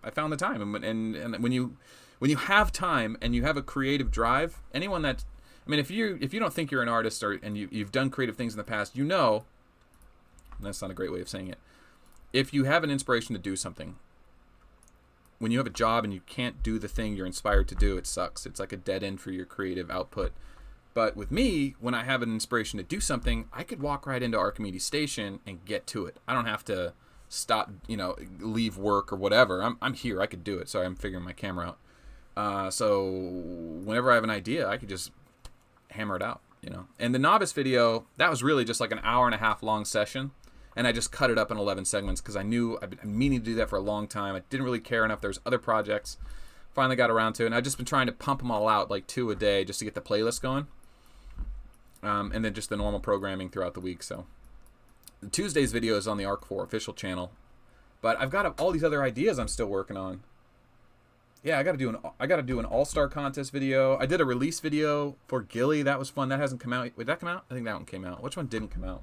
And when you have time and you have a creative drive, anyone that, I mean, if you don't think you're an artist and you've done creative things in the past, you know, and that's not a great way of saying it. If you have an inspiration to do something, when you have a job and you can't do the thing you're inspired to do, it sucks. It's like a dead end for your creative output. But with me, when I have an inspiration to do something, I could walk right into Archimedes Station and get to it. I don't have to stop, leave work or whatever. I'm here. I could do it. Sorry, I'm figuring my camera out. So whenever I have an idea, I could just hammer it out, And the novice video, that was really just like an 1.5 hour long session. And I just cut it up in 11 segments because I knew I've been meaning to do that for a long time. I didn't really care enough. There's other projects. Finally got around to it. And I've just been trying to pump them all out, like 2 a day, just to get the playlist going. And then just the normal programming throughout the week. So Tuesday's video is on the Arc 4 official channel. But I've got all these other ideas I'm still working on. Yeah, I got to do an All-Star Contest video. I did a release video for Gilly. That was fun. That hasn't come out. Did that come out? I think that one came out. Which one didn't come out?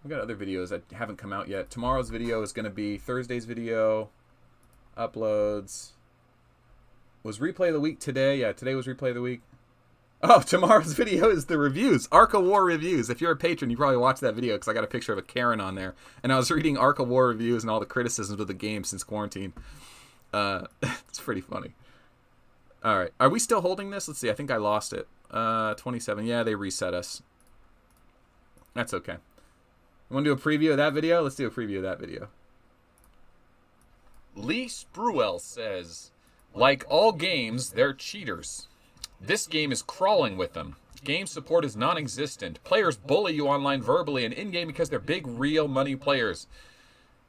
I've got other videos that haven't come out yet. Tomorrow's video is going to be Thursday's video. Uploads. Was Replay of the Week today? Yeah, today was Replay of the Week. Oh, tomorrow's video is the reviews. Arc of War reviews. If you're a patron, you probably watched that video because I got a picture of a Karen on there. And I was reading Arc of War reviews and all the criticisms of the game since quarantine. It's pretty funny. All right. Are we still holding this? Let's see. I think I lost it. 27. Yeah, they reset us. That's okay. You want to do a preview of that video? Let's do a preview of that video. Lee Spruell says, like all games, they're cheaters. This game is crawling with them. Game support is non-existent. Players bully you online verbally and in-game because they're big, real money players.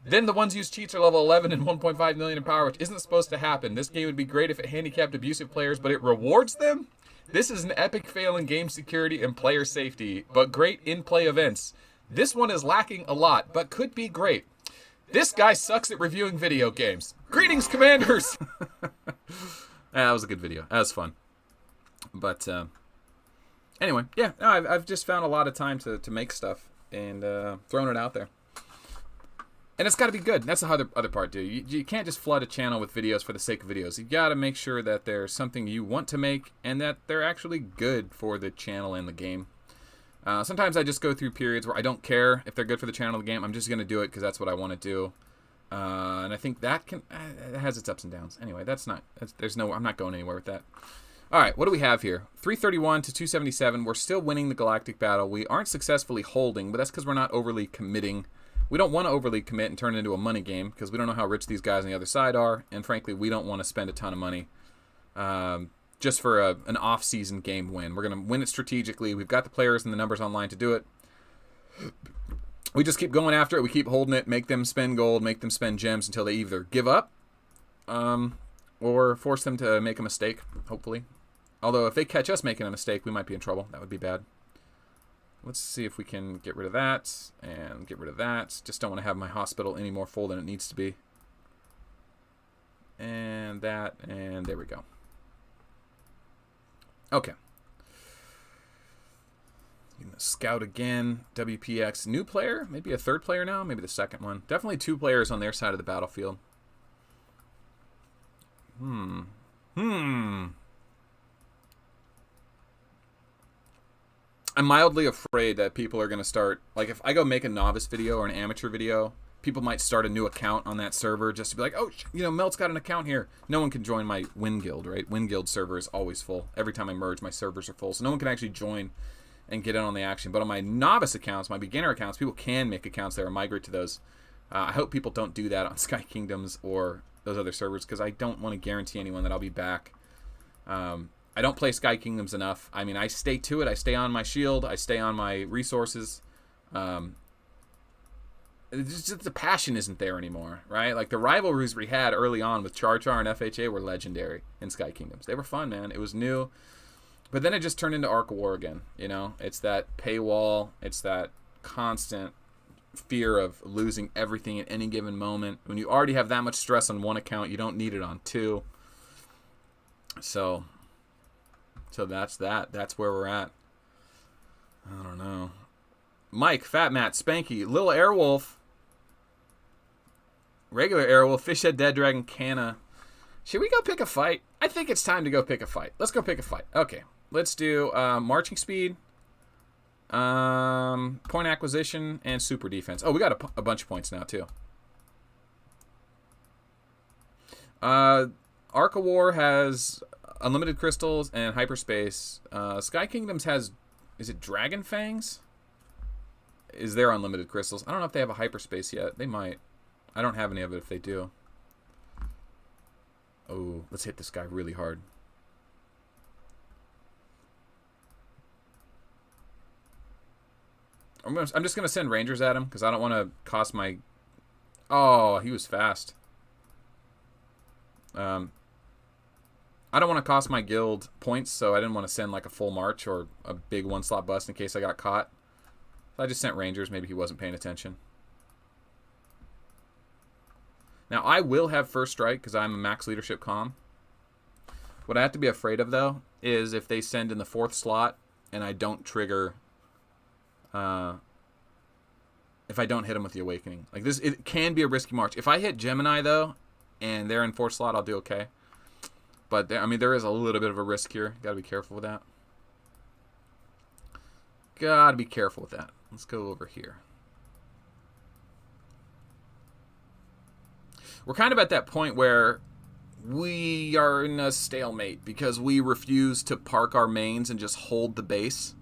Then the ones who use cheats are level 11 and 1.5 million in power, which isn't supposed to happen. This game would be great if it handicapped abusive players, but it rewards them? This is an epic fail in game security and player safety, but great in-play events. This one is lacking a lot, but could be great. This guy sucks at reviewing video games. Greetings, Commanders! That was a good video. That was fun. But anyway, yeah, no, I've just found a lot of time to make stuff and thrown it out there. And it's got to be good. That's the other part, dude. You can't just flood a channel with videos for the sake of videos. You got to make sure that there's something you want to make and that they're actually good for the channel and the game. Sometimes I just go through periods where I don't care if they're good for the channel or the game. I'm just going to do it because that's what I want to do. And I think that it has its ups and downs. Anyway, I'm not going anywhere with that. All right, what do we have here? 331 to 277. We're still winning the galactic battle. We aren't successfully holding, but that's because we're not overly committing We don't want to overly commit and turn it into a money game because we don't know how rich these guys on the other side are, and frankly, we don't want to spend a ton of money just for an off-season game win. We're going to win it strategically. We've got the players and the numbers online to do it. We just keep going after it. We keep holding it, make them spend gold, make them spend gems until they either give up or force them to make a mistake, hopefully. Although if they catch us making a mistake, we might be in trouble. That would be bad. Let's see if we can get rid of that and get rid of that. Just don't want to have my hospital any more full than it needs to be. And that, and there we go. Okay. Scout again. WPX. New player? Maybe a third player now? Maybe the second one. Definitely 2 players on their side of the battlefield. I'm mildly afraid that people are going to start, like if I go make a novice video or an amateur video, people might start a new account on that server just to be like, oh, Melt's got an account here. No one can join my Win Guild, right? Win Guild server is always full. Every time I merge, my servers are full. So no one can actually join and get in on the action. But on my novice accounts, my beginner accounts, people can make accounts there and migrate to those. I hope people don't do that on Sky Kingdoms or those other servers because I don't want to guarantee anyone that I'll be back. I don't play Sky Kingdoms enough. I mean, I stay to it. I stay on my shield. I stay on my resources. Just the passion isn't there anymore, right? Like the rivalries we had early on with Char Char and FHA were legendary in Sky Kingdoms. They were fun, man. It was new. But then it just turned into Arc of War again, It's that paywall. It's that constant fear of losing everything at any given moment. When you already have that much stress on one account, you don't need it on 2. So that's that. That's where we're at. I don't know. Mike, Fat Matt, Spanky, Little Airwolf, Regular Airwolf, Fishhead, Dead Dragon, Canna. Should we go pick a fight? I think it's time to go pick a fight. Let's go pick a fight. Okay. Let's do marching speed, point acquisition, and super defense. Oh, we got a bunch of points now, too. Arc of War has unlimited crystals and hyperspace. Sky Kingdoms has, is it Dragon Fangs? Is there unlimited crystals? I don't know if they have a hyperspace yet. They might. I don't have any of it if they do. Oh, let's hit this guy really hard. I'm just going to send Rangers at him because I don't want to cost my... Oh, he was fast. I don't want to cost my guild points, so I didn't want to send like a full march or a big 1-slot bust in case I got caught. So I just sent Rangers. Maybe he wasn't paying attention. Now, I will have first strike because I'm a max leadership comm. What I have to be afraid of, though, is if they send in the 4th slot and I don't trigger... if I don't hit them with the Awakening. Like this, it can be a risky march. If I hit Gemini, though, and they're in 4th slot, I'll do okay. But, there is a little bit of a risk here. Got to be careful with that. Got to be careful with that. Let's go over here. We're kind of at that point where we are in a stalemate because we refuse to park our mains and just hold the base.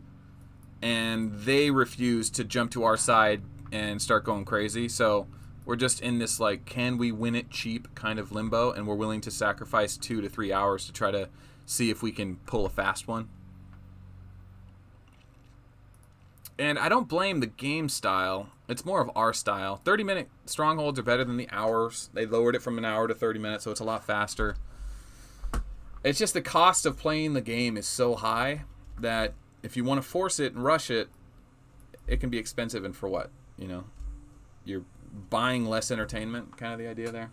And they refuse to jump to our side and start going crazy. So we're just in this, like, can we win it cheap kind of limbo, and we're willing to sacrifice 2 to 3 hours to try to see if we can pull a fast one. And I don't blame the game style. It's more of our style. 30-minute strongholds are better than the hours. They lowered it from an hour to 30 minutes, so it's a lot faster. It's just the cost of playing the game is so high that if you want to force it and rush it, it can be expensive. And for what? You're buying less entertainment, kind of the idea there.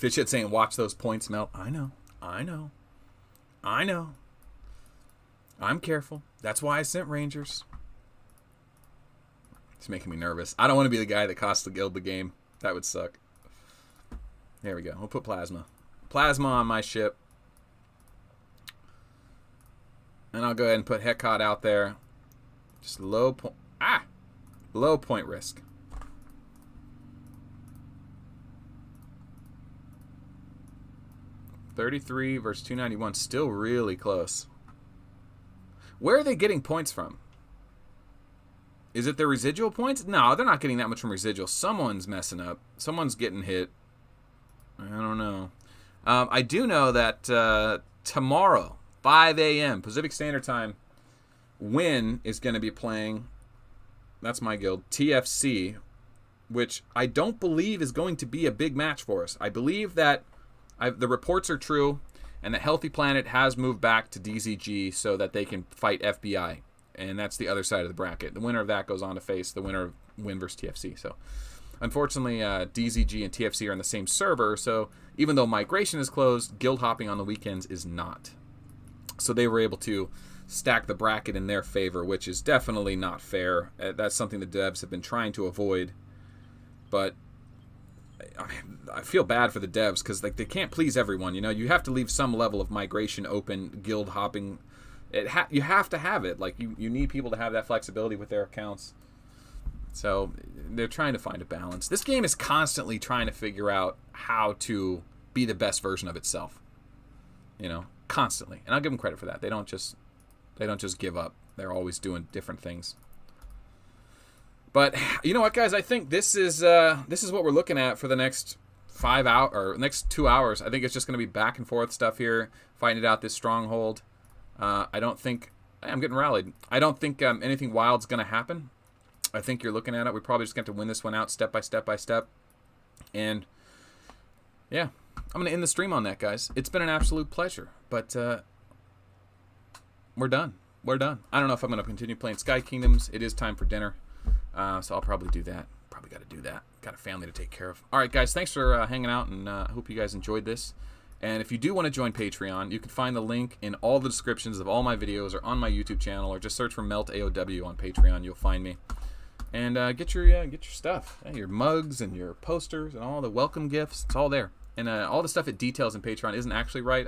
Fishhead saying, watch those points melt. I know. I'm careful. That's why I sent Rangers. It's making me nervous. I don't want to be the guy that costs the guild the game. That would suck. There we go. We'll put Plasma. Plasma on my ship. And I'll go ahead and put Hekot out there. Just low point. Low point risk. $33 versus $291. Still really close. Where are they getting points from? Is it the residual points? No, they're not getting that much from residual. Someone's messing up. Someone's getting hit. I don't know. I do know that tomorrow, 5 a.m. Pacific Standard Time, Win is going to be playing, that's my guild, TFC, which I don't believe is going to be a big match for us. I believe that the reports are true, and that Healthy Planet has moved back to DZG so that they can fight FBI. And that's the other side of the bracket. The winner of that goes on to face the winner of Win versus TFC. So, unfortunately, DZG and TFC are in the same server. So, even though migration is closed, guild hopping on the weekends is not. So, they were able to stack the bracket in their favor, which is definitely not fair. That's something the devs have been trying to avoid. But I feel bad for the devs because like they can't please everyone. You know, you have to leave some level of migration open, guild hopping. You have to have it. Like you need people to have that flexibility with their accounts. So they're trying to find a balance. This game is constantly trying to figure out how to be the best version of itself. You know, constantly. And I'll give them credit for that. They don't just give up. They're always doing different things. But you know what, guys? I think this is what we're looking at for the next 5 hours or next 2 hours. I think it's just going to be back and forth stuff here, finding out this stronghold. I don't think I'm getting rallied. I don't think anything wild's going to happen. I think you're looking at it. We probably just got to win this one out step by step by step. And yeah, I'm going to end the stream on that, guys. It's been an absolute pleasure. But we're done. We're done. I don't know if I'm going to continue playing Sky Kingdoms. It is time for dinner. So I'll probably do that. Probably got to do that. Got a family to take care of. All right, guys. Thanks for hanging out, and I hope you guys enjoyed this. And if you do want to join Patreon, you can find the link in all the descriptions of all my videos or on my YouTube channel, or just search for Melt AOW on Patreon. You'll find me. And get your stuff, your mugs and your posters and all the welcome gifts. It's all there. And all the stuff it details in Patreon isn't actually right.